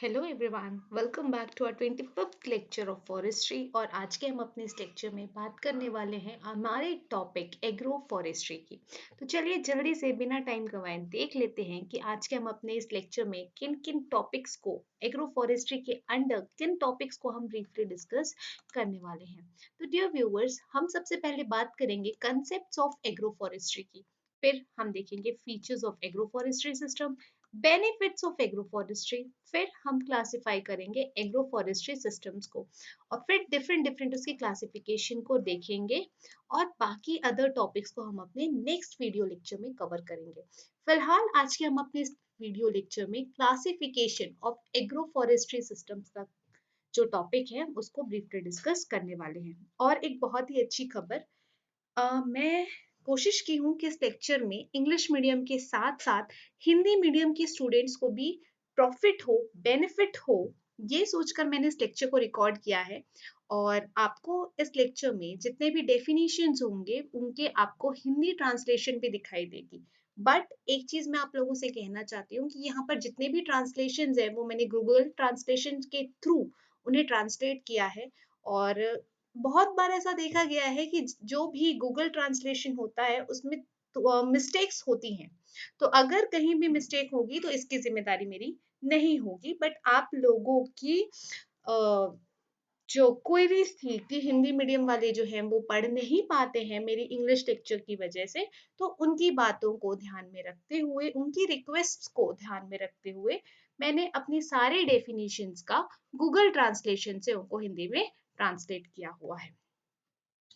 Hello everyone, welcome back to our 25th lecture of forestry. और आज के हम अपने इस लेक्चर में बात करने वाले हैं हमारे टॉपिक एग्रो फॉरेस्ट्री की। तो चलिए जल्दी से बिना टाइम गवाए देख लेते हैं कि आज के हम अपने इस लेक्चर में किन किन टॉपिक्स को एग्रो फॉरेस्ट्री के अंडर किन टॉपिक्स को हम ब्रीफली डिस्कस करने वाले हैं। तो डियर व्यूअर्स, हम सबसे पहले बात करेंगे कंसेप्ट्स ऑफ एग्रो फॉरेस्ट्री की। फिर हम देखेंगे features of agro forestry system, benefits of agro forestry. फिर हम क्लासिफाई करेंगे एग्रो फॉरेस्ट्री सिस्टम्स को और फिर डिफरेंट डिफरेंट उसकी क्लासिफिकेशन को देखेंगे। और बाकी अदर टॉपिक्स को हम अपने नेक्स्ट वीडियो लेक्चर में कवर करेंगे। फिलहाल आज के हम अपने इस वीडियो लेक्चर में classification of agro forestry systems का जो टॉपिक है उसको ब्रीफली डिस्कस करने वाले हैं। और एक बहुत ही अच्छी खबर, मैं कोशिश की हूँ कि इस लेक्चर में इंग्लिश मीडियम के साथ साथ हिंदी मीडियम के स्टूडेंट्स को भी प्रॉफिट हो, बेनिफिट हो, ये सोचकर मैंने इस लेक्चर को रिकॉर्ड किया है। और आपको इस लेक्चर में जितने भी डेफिनेशंस होंगे उनके आपको हिंदी ट्रांसलेशन भी दिखाई देगी। बट एक चीज मैं आप लोगों से कहना चाहती हूँ कि यहाँ पर जितने भी ट्रांसलेशंस है वो मैंने गूगल ट्रांसलेशन के थ्रू उन्हें ट्रांसलेट किया है। और बहुत बार ऐसा देखा गया है कि जो भी गूगल ट्रांसलेशन होता है उसमें मिस्टेक्स होती हैं। तो अगर कहीं भी मिस्टेक होगी तो इसकी जिम्मेदारी मेरी नहीं होगी, बट आप लोगों की जो क्वेरीज थी कि हिंदी मीडियम वाले जो हैं वो पढ़ नहीं पाते हैं मेरी इंग्लिश लेक्चर की वजह से, तो उनकी बातों को ध्यान में रखते हुए, उनकी रिक्वेस्ट्स को ध्यान में रखते हुए मैंने अपनी सारे डेफिनेशंस का गूगल ट्रांसलेशन से उनको हिंदी में ट्रांसलेट किया हुआ है।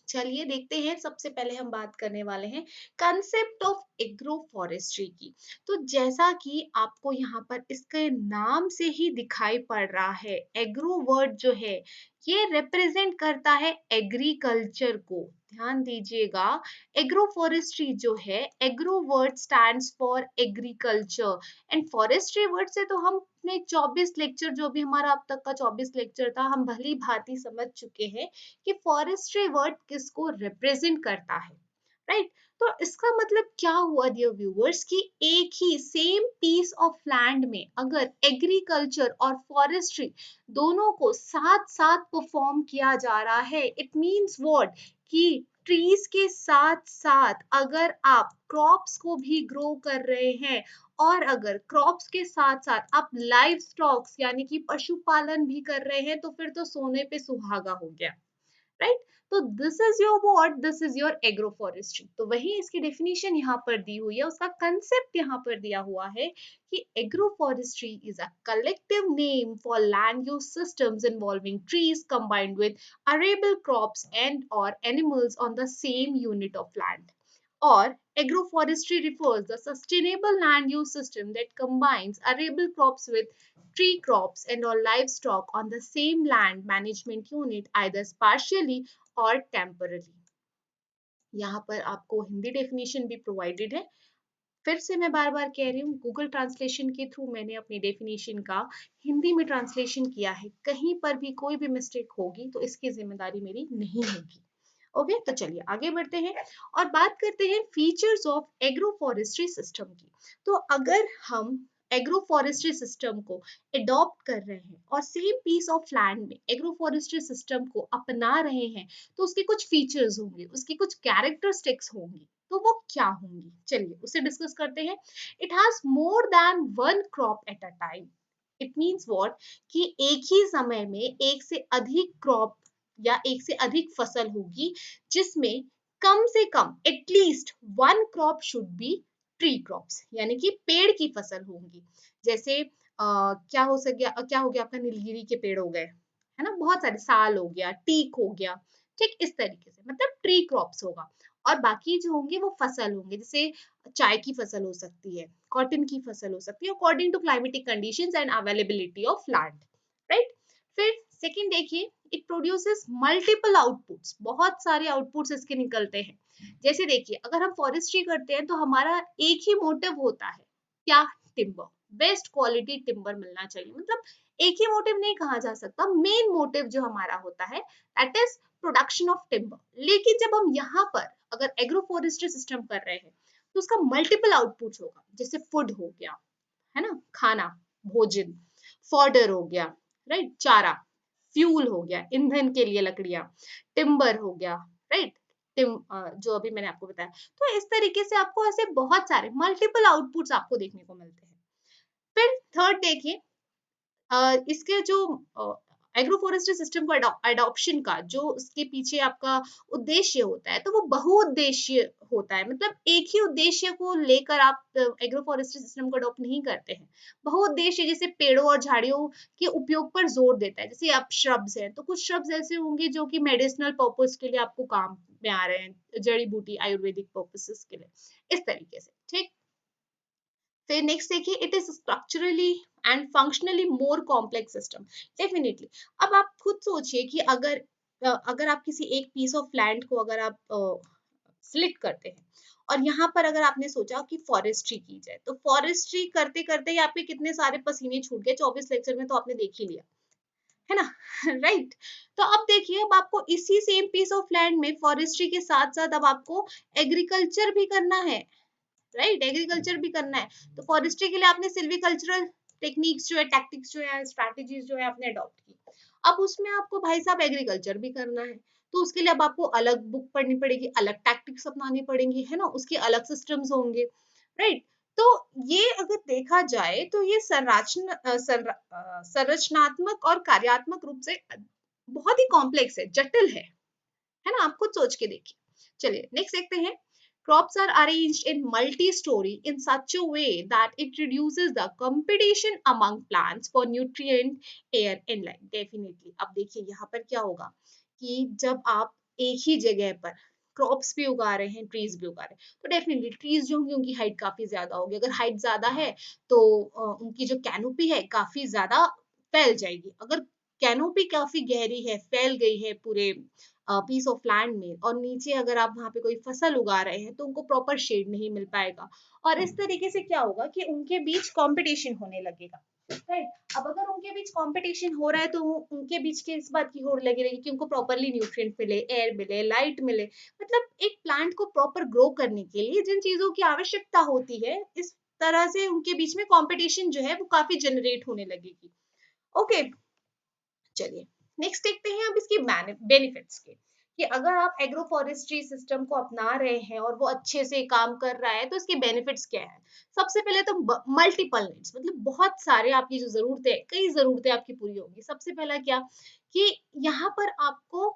चलिए देखते हैं, सबसे पहले हम बात करने वाले हैं कंसेप्ट ऑफ एग्रो फॉरेस्ट्री की। तो जैसा कि आपको यहाँ पर इसके नाम से ही दिखाई पड़ रहा है, एग्रो वर्ड जो है ये रिप्रेजेंट करता है एग्रीकल्चर को। ध्यान दीजिएगा, एग्रो फॉरेस्ट्री जो है, agro word stands for agriculture. And forestry word से तो हम अपने 24 लेक्चर, जो भी हमारा अब तक का 24 लेक्चर था, हम भली भांति समझ चुके हैं कि फॉरेस्ट्री वर्ड किसको रिप्रेजेंट करता है, राइट। तो इसका मतलब क्या हुआ डियर व्यूअर्स कि एक ही सेम पीस ऑफ लैंड में अगर एग्रीकल्चर और फॉरेस्ट्री दोनों को साथ साथ परफॉर्म किया जा रहा है, इट मींस व्हाट कि ट्रीज के साथ साथ अगर आप क्रॉप्स को भी ग्रो कर रहे हैं और अगर क्रॉप्स के साथ साथ आप लाइव स्टॉक्स यानी कि पशुपालन भी कर रहे हैं तो फिर तो सोने पे सुहागा हो गया, राइट। तो this is your what, this is your agro forestry. तो वही इसकी डेफिनेशन यहाँ पर दी हुई है, उसका कंसेप्ट यहाँ पर दिया हुआ है कि agro forestry is a collective name for land use systems involving trees combined with arable crops and or animals on the same unit of land. Or agroforestry refers the sustainable land use system that combines arable crops with tree crops and or livestock on the same land management unit either partially or temporarily. यहाँ पर आपको Hindi definition भी provided है। फिर से मैं बार बार कह रही हूँ, गूगल ट्रांसलेशन के थ्रू मैंने अपनी डेफिनेशन का हिंदी में ट्रांसलेशन किया है। कहीं पर भी कोई भी मिस्टेक होगी तो इसकी जिम्मेदारी मेरी नहीं होगी। ओके, तो चलिए आगे बढ़ते हैं और बात करते हैं features of agro forestry system की। तो अगर हम एग्रो फॉरेस्ट्री सिस्टम को अडॉप्ट कर रहे हैं और सेम पीस ऑफ लैंड में एग्रो फॉरेस्ट्री सिस्टम को अपना रहे हैं तो उसके कुछ फीचर्स होंगे, उसकी कुछ कैरेक्टरिस्टिक्स होंगी। तो वो क्या होंगी, चलिए उसे डिस्कस करते हैं। It has more than one crop at a time. It means what कि एक ही समय में एक से अधिक क्रॉप या एक से अधिक फसल होगी, जिसमें कम से कम at least one crop should be tree crops, यानी कि पेड़ की फसल होंगी। जैसे क्या हो गया आपका, नीलगिरी के पेड़ हो गए, है ना, बहुत सारे, साल हो गया, टीक हो गया, ठीक इस तरीके से मतलब ट्री क्रॉप्स होगा। और बाकी जो होंगे वो फसल होंगे, जैसे चाय की फसल हो सकती है, कॉटन की फसल हो सकती है, according to climatic conditions and availability of land, right. फिर सेकंड देखिए, इट प्रोड्यूसेस मल्टीपल आउटपुट्स, बहुत सारे आउटपुट्स इसके निकलते हैं। जैसे देखिए, अगर हम फॉरेस्ट्री करते हैं तो हमारा एक ही मोटिव होता है, क्या, टिम्बर, बेस्ट क्वालिटी टिम्बर मिलना चाहिए। मतलब एक ही मोटिव नहीं कहा जा सकता, मेन मोटिव जो हमारा होता है that is production of timber. लेकिन जब हम यहाँ पर अगर एग्रो फॉरेस्ट्री सिस्टम कर रहे हैं तो उसका मल्टीपल आउटपुट होगा, जैसे फूड हो गया, है ना, खाना, भोजन, फॉडर हो गया, राइट, चारा, फ्यूल हो गया, ईंधन के लिए लकड़ियां, टिम्बर हो गया, राइट, जो अभी मैंने आपको बताया। तो इस तरीके से आपको ऐसे बहुत सारे मल्टीपल आउटपुट्स आपको देखने को मिलते हैं। फिर थर्ड देखिए, इसके जो एग्रो फॉरेस्ट्री सिस्टम को अडॉप्शन का जो उसके पीछे आपका उद्देश्य होता है, तो वो बहुउद्देश्य होता है। मतलब एक ही उद्देश्य को लेकर आप एग्रो फॉरेस्ट्री सिस्टम को अडॉप्ट नहीं करते हैं। बहुउद्देश्य जैसे पेड़ों और झाड़ियों के उपयोग पर जोर देता है। जैसे आप श्रब्स हैं, तो कुछ श्रब्स ऐसे होंगे जो कि मेडिसिनल पर्पस के लिए आपको काम में आ रहे हैं, जड़ी बूटी आयुर्वेदिक पर्पसेस के लिए, इस तरीके से, ठीक। फिर नेक्स्ट देखिए, it is structurally and functionally more complex system. Definitely, अब आप खुद सोचिए कि अगर आप किसी एक पीस ऑफ लैंड को अगर आप सिलेक्ट करते हैं, और यहाँ पर अगर आपने सोचा कि फॉरेस्ट्री की जाए, तो फॉरेस्ट्री करते करते ही आपके कितने सारे पसीने छूट गए, 24 लेक्चर में तो आपने देख ही लिया, है ना। राइट। तो अब देखिए, अब आपको इसी सेम पीस ऑफ लैंड में फॉरेस्ट्री के साथ साथ अब आपको एग्रीकल्चर भी करना है, राइट, एग्रीकल्चर भी करना है। तो फॉरेस्ट्री के लिए आपने सिल्वीकल्चरल टेक्निक्स जो है, टैक्टिक्स जो है, स्ट्रैटेजीज जो है आपने अडॉप्ट की। अब उसमें आपको भाई साहब एग्रीकल्चर भी करना है, तो उसके लिए अब आपको अलग बुक पढ़नी पड़ेगी, अलग टैक्टिक्स अपनानी पड़ेंगी, है ना, उसके अलग सिस्टम्स होंगे, राइट। तो ये अगर देखा जाए तो ये संरचनात्मक और कार्यात्मक रूप से बहुत ही कॉम्प्लेक्स है, जटिल है ना। आप खुद सोच के देखिए। चलिए नेक्स्ट देखते हैं। Crops are arranged in multi-story in such a way that it reduces the competition among plants for nutrient, air and light. Definitely. अब देखिए यहाँ पर क्या होगा कि जब आप एक ही जगह पर क्रॉप्स भी उगा रहे हैं, ट्रीज भी उगा रहे हैं, तो डेफिनेटली ट्रीज जो होंगी उनकी हाइट काफी ज्यादा होगी। अगर हाइट ज्यादा है तो उनकी जो कैनोपी है काफी ज्यादा फैल जाएगी। अगर कैनोपी काफी गहरी है, फैल गई है पूरे पीस ऑफ लैंड में, और नीचे अगर आप वहां पे कोई फसल उगा रहे हैं, तो उनको प्रॉपर शेड नहीं मिल पाएगा, और इस तरीके से क्या होगा कि उनके बीच कंपटीशन होने लगेगा, राइट। अब अगर उनके बीच कंपटीशन हो रहा है, तो उनके बीच के इस बात की होड़ लगी रहेगी कि उनको प्रॉपरली न्यूट्रिएंट मिले, एयर मिले, लाइट मिले। मतलब एक प्लांट को प्रॉपर ग्रो करने के लिए जिन चीजों की आवश्यकता होती है, इस तरह से उनके बीच में कंपटीशन जो है वो काफी जनरेट होने लगेगी। ओके, चलिए नेक्स्ट देखते हैं अब इसकी बेनिफिट्स के, कि अगर आप एग्रो फॉरेस्ट्री सिस्टम को अपना रहे हैं और वो अच्छे से काम कर रहा है, तो इसके बेनिफिट्स क्या है। सबसे पहले तो मल्टीपल नीड्स, मतलब बहुत सारे आपकी जो जरूरतें, कई जरूरतें आपकी पूरी होंगी। सबसे पहला क्या, कि यहाँ पर आपको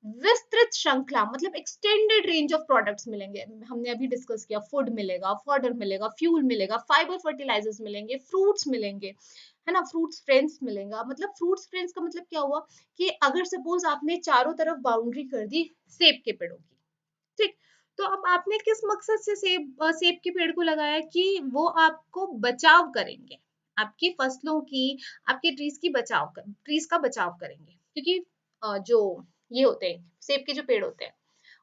विस्तृत श्रृंखला, मतलब एक्सटेंडेड रेंज ऑफ प्रोडक्ट्स मिलेंगे। हमने अभी डिस्कस किया, फूड मिलेगा, फॉडर मिलेगा, फ्यूल मिलेगा, फाइबर फर्टिलाइजर्स मिलेंगे, फ्रूट्स मिलेंगे, है ना, फ्रूट्स फ्रेंड्स मिलेगा। मतलब फ्रूट्स फ्रेंड्स का मतलब क्या हुआ, कि अगर सपोज आपने चारों तरफ बाउंड्री कर दी सेब के पेड़ों की, ठीक, तो अब आपने किस मकसद से सेब के पेड़ को लगाया, कि वो आपको बचाव करेंगे, आपकी फसलों की, आपके ट्रीज का बचाव करेंगे, क्योंकि जो ये होते हैं सेब के जो पेड़ होते हैं,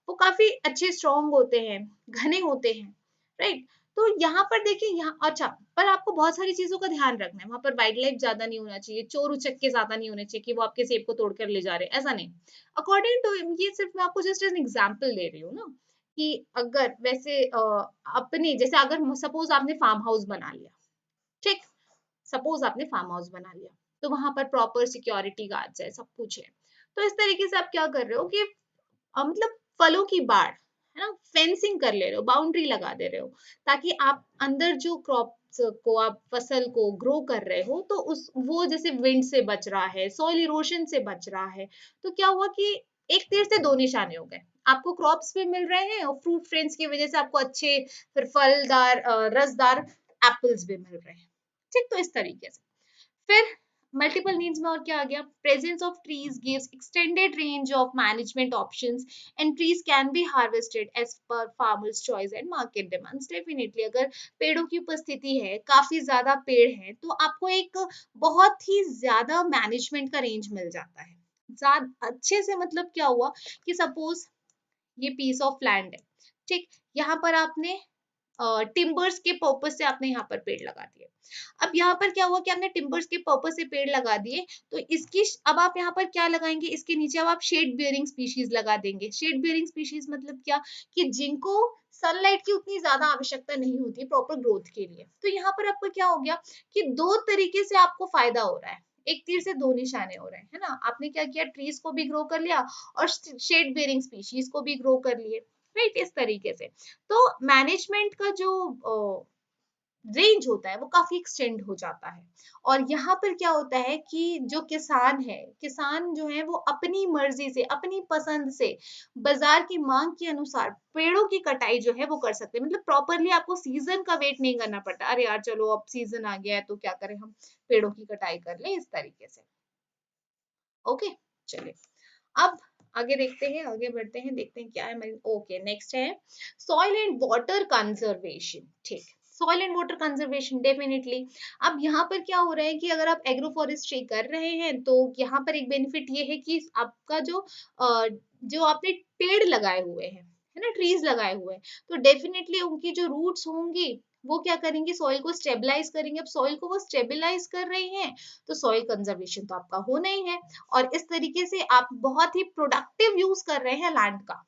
वो काफी अच्छे स्ट्रॉन्ग होते हैं, घने होते हैं, राइट। तो यहाँ पर देखिए, यहाँ अच्छा, पर आपको बहुत सारी चीजों का ध्यान रखना है। वहां पर वाइल्ड लाइफ ज्यादा नहीं होना चाहिए, चोर उचक्के ज्यादा नहीं होने चाहिए कि वो आपके सेब को तोड़कर ले जा रहे हैं, ऐसा नहीं। अकॉर्डिंग टू, ये सिर्फ मैं आपको जस्ट एन एग्जाम्पल दे रही हूँ ना, कि अगर वैसे अपने जैसे, अगर सपोज आपने फार्म हाउस बना लिया, ठीक, सपोज आपने फार्म हाउस बना लिया, तो वहां पर प्रॉपर सिक्योरिटी गार्ड्स है, सब कुछ है। तो इस तरीके से आप क्या कर रहे हो कि मतलब फलों की बाड़, है ना, फेंसिंग कर ले रहे हो, बाउंड्री लगा दे रहे हो, ताकि आप अंदर जो क्रॉप्स को, आप फसल को ग्रो कर रहे हो, तो उस वो जैसे विंड से बच रहा है, सॉइल इरोशन से बच रहा है। तो क्या हुआ कि एक तीर से दो निशाने हो गए, आपको क्रॉप्स भी मिल रहे हैं, और फ्रूट फ्रेंड्स की वजह से आपको अच्छे फिर फलदार रसदार एप्पल्स भी मिल रहे हैं, ठीक। तो इस तरीके से फिर मल्टीपल नीड्स में और क्या आ गया, presence of trees gives extended range of management options, and trees can be harvested as per farmers choice and market demands. Definitely, अगर पेड़ों की उपस्थिति है, काफी ज्यादा पेड़ हैं, तो आपको एक बहुत ही ज्यादा मैनेजमेंट का रेंज मिल जाता है, ज्यादा अच्छे से। मतलब क्या हुआ कि सपोज ये पीस ऑफ लैंड है, ठीक, यहाँ पर आपने टिम्बर्स के पर्पस से आपने यहाँ पर पेड़ लगा दिए। अब यहाँ पर क्या हुआ कि आपने टिम्बर्स के पर्पस से पेड़ लगा दिए, तो इसकी अब आप यहाँ पर क्या लगाएंगे, इसके नीचे अब आप शेड बियरिंग स्पीशीज लगा देंगे। शेड बियरिंग स्पीशीज मतलब क्या, कि जिनको सनलाइट की उतनी ज्यादा आवश्यकता नहीं होती प्रॉपर ग्रोथ के लिए। तो यहाँ पर आपको क्या हो गया कि दो तरीके से आपको फायदा हो रहा है, एक तीर से दो निशाने हो रहे हैं, है ना। आपने क्या किया, ट्रीज को भी ग्रो कर लिया और शेड बेयरिंग स्पीशीज को भी ग्रो कर लिए, राइट, इस तरीके से। तो मैनेजमेंट का जो रेंज होता है वो काफी एक्सटेंड हो जाता है। और यहाँ पर क्या होता है कि जो किसान है, किसान जो है वो अपनी मर्जी से, अपनी पसंद से, बाजार की मांग के अनुसार पेड़ों की कटाई जो है वो कर सकते हैं। मतलब प्रॉपरली आपको सीजन का वेट नहीं करना पड़ता, अरे यार चलो अब सीजन आ गया है तो क्या करें, हम पेड़ों की कटाई कर ले, इस तरीके से। ओके, चलिए अब आगे देखते हैं, आगे बढ़ते हैं, देखते हैं क्या है। ओके, नेक्स्ट है सॉइल एंड वाटर कंजर्वेशन। ठीक, soil and water conservation definitely. अब यहाँ पर क्या हो रहा है कि अगर आप एग्रो फॉरेस्ट्री कर रहे हैं तो यहाँ पर एक बेनिफिट ये है कि आपका जो आपने पेड़ लगाए हुए हैं, है ना, ट्रीज लगाए हुए हैं, तो डेफिनेटली उनकी जो रूट्स होंगी वो क्या करेंगे, सॉइल को स्टेबलाइज करेंगे। अब सॉइल को वो स्टेबलाइज कर रही हैं तो सॉइल कंजर्वेशन तो आपका होना ही है, और इस तरीके से आप बहुत ही प्रोडक्टिव यूज कर रहे हैं लैंड का।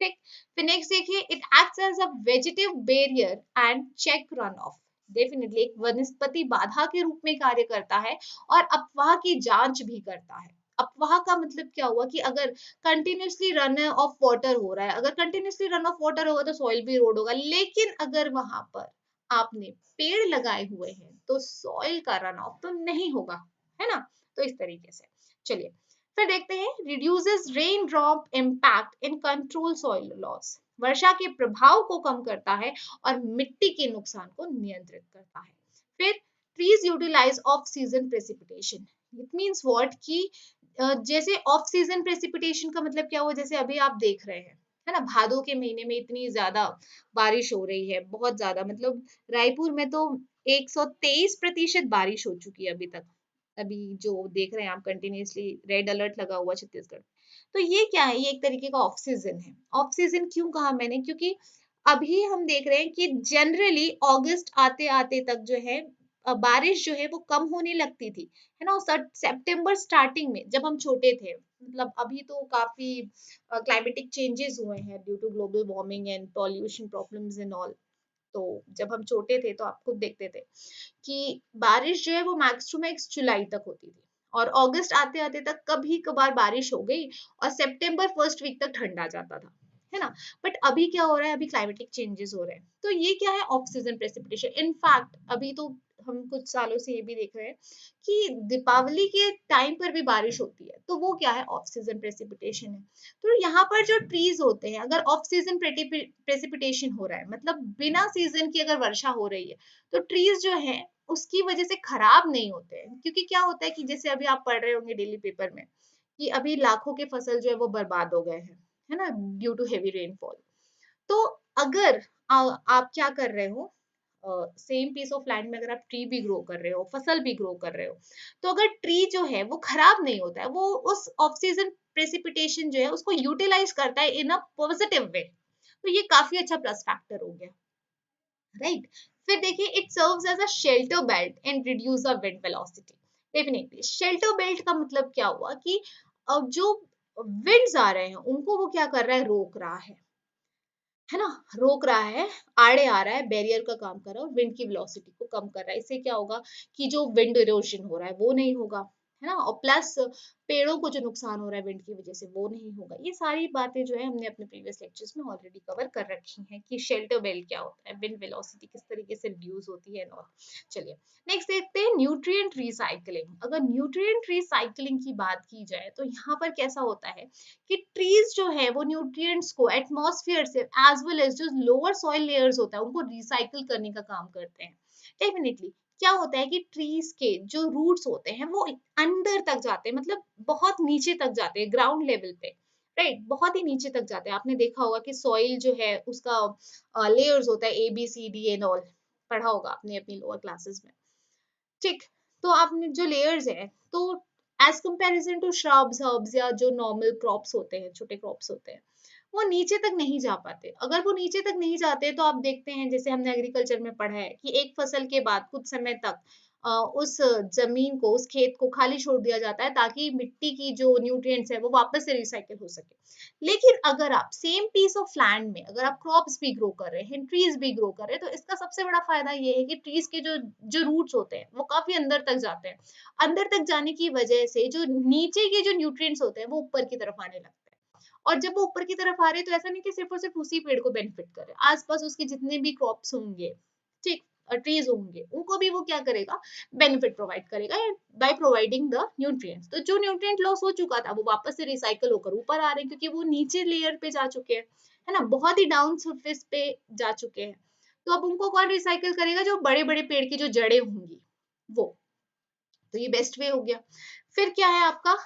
ठीक, फिर नेक्स्ट देखिए, it acts as a vegetative barrier and check run off. Definitely एक वनस्पति बाधा के रूप में कार्य करता है और अपवाह की जांच भी करता है। अपवाह का मतलब क्या हुआ कि अगर कंटिन्यूसली रन ऑफ वाटर हो रहा है, अगर कंटिन्यूसली रन ऑफ वाटर होगा तो सॉइल भी इरोड होगा, लेकिन अगर वहां पर आपने पेड़ लगाए हुए हैं तो सॉइल का रन ऑफ तो नहीं होगा, है ना। तो इस तरीके से चलिए फिर देखते हैं, reduces rain drop impact in control soil loss. वर्षा के प्रभाव को कम करता है और मिट्टी के नुकसान को नियंत्रित करता है। फिर trees utilize off season precipitation. It means what कि जैसे ऑफ सीजन प्रेसिपिटेशन का मतलब क्या हुआ, जैसे अभी आप देख रहे हैं, है ना, भादों के महीने में इतनी ज्यादा बारिश हो रही है, बहुत ज्यादा, मतलब रायपुर में तो 123% बारिश हो चुकी है अभी तक। अभी जो देख रहे हैं आप, कंटिन्यूसली रेड अलर्ट लगा हुआ छत्तीसगढ़। तो ये क्या है, ये एक तरीके का ऑफ सीजन है। ऑफ सीजन क्यों कहा मैंने, क्योंकि अभी हम देख रहे हैं कि जनरली अगस्त आते आते तक जो है बारिश जो है वो कम होने लगती थी, है ना। सितंबर स्टार्टिंग में जब हम छोटे थे, मतलब अभी तो काफी क्लाइमेटिक चेंजेस हुए हैं due to global warming and pollution problems and all. तो जब हम छोटे थे तो आप खुद देखते थे कि बारिश जो है वो मैक्स टू मैक्स जुलाई तक होती थी, और अगस्त आते आते तक कभी कभार बारिश हो गई और सितंबर फर्स्ट वीक तक ठंड आ जाता था, है ना। बट अभी क्या हो रहा है, अभी क्लाइमेटिक चेंजेस हो रहे हैं, तो ये क्या है, ऑफ सीजन प्रेसिपिटेशन। इनफैक्ट अभी तो हम कुछ सालों से ये भी देख रहे हैं कि दीपावली के टाइम पर भी बारिश होती है, तो वो क्या है, ऑफ सीजन प्रेसिपिटेशन है। तो यहाँ पर जो ट्रीज होते हैं, अगर ऑफ सीजन प्रेसिपिटेशन हो रहा है, मतलब बिना सीजन की अगर वर्षा हो रही है, तो ट्रीज जो है उसकी वजह से खराब नहीं होते हैं। क्योंकि क्या होता है कि जैसे अभी आप पढ़ रहे होंगे डेली पेपर में कि अभी लाखों के फसल जो है वो बर्बाद हो गए हैं, है ना, ड्यू टू हेवी रेनफॉल। तो अगर आप क्या कर रहे हो, सेम पीस ऑफ लैंड में अगर आप ट्री भी ग्रो कर रहे हो, फसल भी ग्रो कर रहे हो, तो अगर ट्री जो है वो खराब नहीं होता है, वो उस ऑफ सीजन प्रेसिपिटेशन जो है उसको यूटिलाइज करता है इन अ पॉजिटिव वे। तो ये काफी अच्छा प्लस फैक्टर हो गया, राइट। फिर देखिए, it serves as a shelter belt and reduce the wind velocity. Definitely shelter belt का मतलब क्या हुआ कि जो विंड्स आ रहे हैं उनको वो क्या कर रहा है, रोक रहा है ना, रोक रहा है, आड़े आ रहा है, बैरियर का काम कर रहा है और विंड की वेलोसिटी को कम कर रहा है। इससे क्या होगा कि जो विंड इरोजन हो रहा है वो नहीं होगा, है ना, और प्लस पेड़ों को जो नुकसान हो रहा है विंड की वजह से वो नहीं होगा। ये सारी बातें जो है हमने अपने प्रीवियस लेक्चर्स में ऑलरेडी कवर कर रखी हैं कि शेल्टर बेल्ट क्या होता है, विंड वेलोसिटी किस तरीके से रिड्यूस होती है और चलिए नेक्स्ट देखते हैं, न्यूट्रिएंट रिसाइकलिंग। अगर न्यूट्रिएंट रिसाइकलिंग की बात की जाए तो यहाँ पर कैसा होता है कि ट्रीज जो है वो न्यूट्रिएंट्स को एटमॉस्फेयर से एज वेल एज जो लोअर सॉइल लेयर्स होता है उनको रिसाइकिल करने का काम करते हैं। डेफिनेटली क्या होता है कि ट्रीज के जो रूट्स होते हैं वो अंदर तक जाते हैं, मतलब बहुत नीचे तक जाते हैं, ग्राउंड लेवल पे, राइट, बहुत ही नीचे तक जाते हैं। आपने देखा होगा कि सॉइल जो है उसका लेयर्स होता है ABCD एंड ऑल, पढ़ा होगा आपने अपनी लोअर क्लासेस में। ठीक, तो आपने जो लेयर्स है, तो as comparison to shrubs herbs या जो नॉर्मल क्रॉप्स होते हैं, छोटे क्रॉप्स होते हैं, वो नीचे तक नहीं जा पाते। अगर वो नीचे तक नहीं जाते तो आप देखते हैं, जैसे हमने एग्रीकल्चर में पढ़ा है कि एक फसल के बाद कुछ समय तक उस जमीन को, उस खेत को खाली छोड़ दिया जाता है ताकि मिट्टी की जो न्यूट्रिएंट्स है वो वापस से रिसाइकिल हो सके। लेकिन अगर आप सेम पीस ऑफ लैंड में अगर आप क्रॉप्स भी ग्रो कर रहे हैं, ट्रीज भी ग्रो कर रहे हैं, तो इसका सबसे बड़ा फायदा ये है कि ट्रीज के जो जो रूट्स होते हैं वो काफी अंदर तक जाते हैं। अंदर तक जाने की वजह से जो नीचे के जो न्यूट्रिएंट्स होते हैं वो ऊपर की तरफ आने लगते हैं। और जब वो ऊपर की तरफ आ रहे हैं तो ऐसा नहीं कि सिर्फ और सिर्फ उसी पेड़ को बेनिफिट करे, आसपास उसके जितने भी क्रॉप्स होंगे, ठीक, ट्रीज होंगे, उनको भी वो क्या करेगा, बेनिफिट प्रोवाइड करेगा बाय प्रोवाइडिंग द न्यूट्रिएंट्स। तो जो न्यूट्रिएंट लॉस हो चुका था वो वापस से रिसाइकल होकर ऊपर आ रहे हैं, क्योंकि वो नीचे लेयर पे जा चुके हैं, है ना, बहुत ही डाउन सरफेस पे जा चुके हैं। तो अब उनको कौन रिसाइकल करेगा, जो बड़े बड़े पेड़ की जो जड़ें होंगी वो। तो ये बेस्ट वे हो गया। फिर क्या है आपका,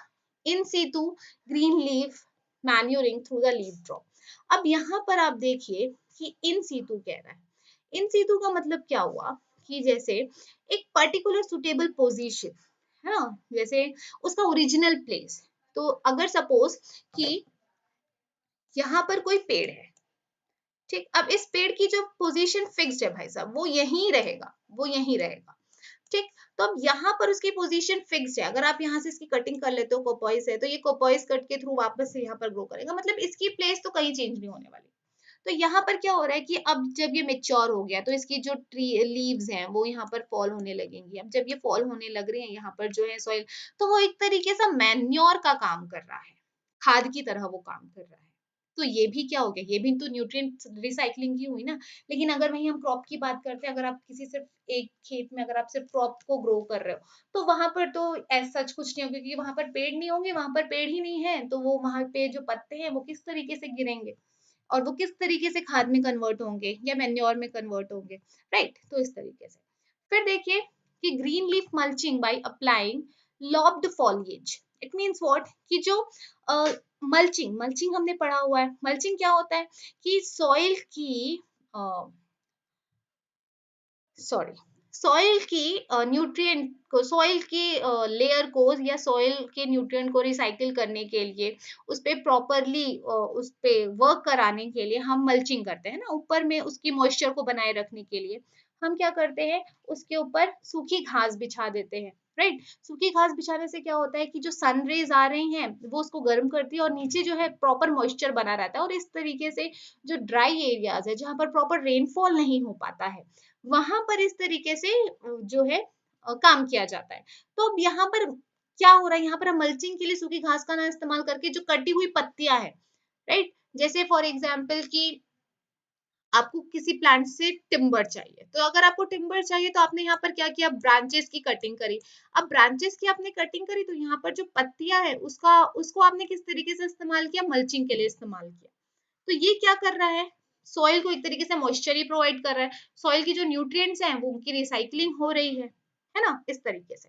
in situ green leaf manuring through the leaf drop. अब यहाँ पर आप देखिए कि इन सीटू कह रहा है। इन सीटू का मतलब क्या हुआ कि जैसे एक पर्टिकुलर सुटेबल पोजीशन, है ना, जैसे उसका ओरिजिनल प्लेस। तो अगर सपोज कि यहाँ पर कोई पेड़ है, ठीक, अब इस पेड़ की जो पोजीशन फिक्स्ड है भाई साहब, वो यहीं रहेगा, वो यहीं रहेगा, ठीक। तो अब यहाँ पर उसकी पोजीशन फिक्स्ड है। अगर आप यहाँ से इसकी कटिंग कर लेते हो, कोपोइस है, तो ये कोपोइस कट के थ्रू वापस से यहाँ पर ग्रो करेगा, मतलब इसकी प्लेस तो कहीं चेंज नहीं होने वाली। तो यहाँ पर क्या हो रहा है कि अब जब ये मेच्योर हो गया तो इसकी जो ट्री लीव्स हैं वो यहाँ पर फॉल होने लगेंगी। अब जब ये फॉल होने लग रही है यहाँ पर जो है सॉइल, तो वो एक तरीके से मैन्योर का काम कर रहा है, खाद की तरह वो काम कर रहा है। तो ये भी क्या हो गया, ये भी तो न्यूट्रिएंट रिसाइकलिंग की हुई ना। लेकिन अगर वहीं हम क्रॉप की बात करते हैं, अगर आप किसी सिर्फ एक खेत में अगर आप सिर्फ क्रॉप को ग्रो कर रहे हो, तो वहां पर तो एज सच कुछ नहीं होगा, क्योंकि वहां पर पेड़ नहीं होंगे, वहां पर पेड़ ही नहीं है, तो वो वहां पे जो पत्ते हैं वो किस तरीके से गिरेंगे और वो किस तरीके से खाद में कन्वर्ट होंगे या मैन्योर में कन्वर्ट होंगे, राइट। तो इस तरीके से फिर देखिए कि green leaf mulching by applying lobbed foliage. It means what, कि जो मल्चिंग, मल्चिंग हमने पढ़ा हुआ है, मल्चिंग क्या होता है कि सॉइल की सॉरी सॉइल की न्यूट्रिएंट को, सॉइल की लेयर को या सॉइल के न्यूट्रिएंट को रिसाइकिल करने के लिए, उस पे प्रॉपरली उस पे वर्क कराने के लिए हम मल्चिंग करते हैं ना, ऊपर में उसकी मॉइस्चर को बनाए रखने के लिए हम क्या करते हैं, उसके ऊपर सूखी घास बिछा देते हैं, राइट। सूखी घास बिछाने से क्या होता है कि जो सन रेज आ रही हैं वो उसको गर्म करती है और नीचे जो है प्रॉपर मॉइस्चर बना रहता है, और इस तरीके से जो ड्राई एरियाज है जहाँ पर प्रॉपर रेनफॉल नहीं हो पाता है, वहां पर इस तरीके से जो है काम किया जाता है। तो अब यहाँ पर क्या हो रहा है, यहाँ पर हम मल्चिंग के लिए सूखी घास का ना इस्तेमाल करके जो कटी हुई पत्तियां हैं, राइट, जैसे फॉर एग्जाम्पल कि आपको किसी प्लांट से टिम्बर चाहिए, तो अगर आपको टिम्बर चाहिए तो आपने यहाँ पर क्या किया, ब्रांचेस की कटिंग करी। अब ब्रांचेस की आपने कटिंग करी तो यहाँ पर जो पत्तियां है उसका उसको आपने किस तरीके से इस्तेमाल किया, मल्चिंग के लिए इस्तेमाल किया। तो ये क्या कर रहा है, सॉइल को एक तरीके से मॉइस्चर ही प्रोवाइड कर रहा है, सॉइल की जो न्यूट्रिएंट्स हैं वो उनकी रिसाइकलिंग हो रही है ना, इस तरीके से।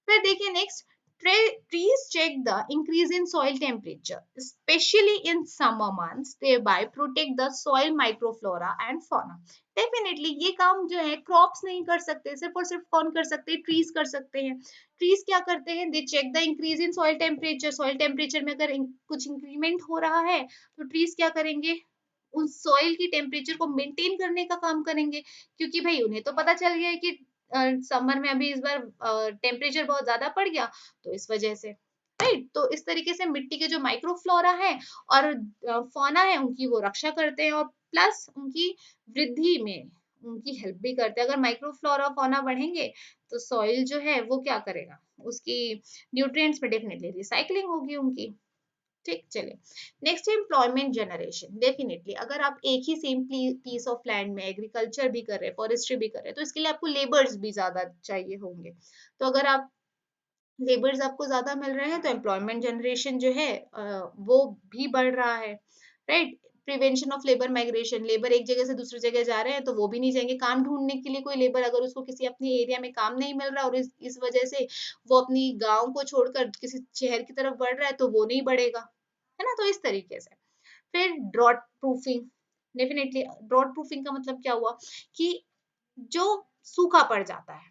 फिर देखिए next, trees check the increase in soil temperature especially in summer months, thereby protect the soil microflora and fauna। Definitely ये काम जो है क्रॉप्स नहीं कर सकते, सिर्फ और सिर्फ कौन कर सकते हैं, ट्रीज कर सकते हैं। ट्रीज क्या करते हैं, they check the increase in soil temperature, soil temperature में अगर कुछ इंक्रीमेंट हो रहा है तो ट्रीज क्या करेंगे, उस सॉइल की टेम्परेचर को मेंटेन करने का काम करेंगे, क्योंकि भाई उन्हें तो पता चल गया है कि समर में अभी इस बार टेम्परेचर बहुत ज्यादा पड़ गया, तो इस वजह से, राइट। तो इस तरीके से मिट्टी के जो माइक्रोफ्लोरा है और फौना है उनकी वो रक्षा करते हैं, और प्लस उनकी वृद्धि में उनकी हेल्प भी करते हैं। अगर माइक्रोफ्लोरा फौना बढ़ेंगे तो सॉइल जो है वो क्या करेगा, उसकी न्यूट्रिएंट्स में डेफिनेटली रिसाइकलिंग होगी उनकी, ठीक। चले नेक्स्ट है एम्प्लॉयमेंट जनरेशन। डेफिनेटली अगर आप एक ही सेम पीस ऑफ लैंड में एग्रीकल्चर भी कर रहे हैं, फॉरेस्ट्री भी कर रहे हैं, तो इसके लिए आपको लेबर्स भी ज्यादा चाहिए होंगे। तो अगर आप लेबर्स आपको ज्यादा मिल रहे हैं तो एम्प्लॉयमेंट जनरेशन जो है वो भी बढ़ रहा है, right. Prevention of labour migration, labour एक जगह से दूसरी जगह जा रहे हैं तो वो भी नहीं जाएंगे काम ढूंढने के लिए, कोई लेबर अगर उसको किसी अपनी एरिया में काम नहीं मिल रहा और इस वजह से वो अपनी गांव को छोड़कर किसी शहर की तरफ बढ़ रहा है तो वो नहीं बढ़ेगा, है ना। तो इस तरीके से फिर drought proofing. Definitely drought proofing का मतलब क्या हुआ कि जो सूखा पड़ जाता है,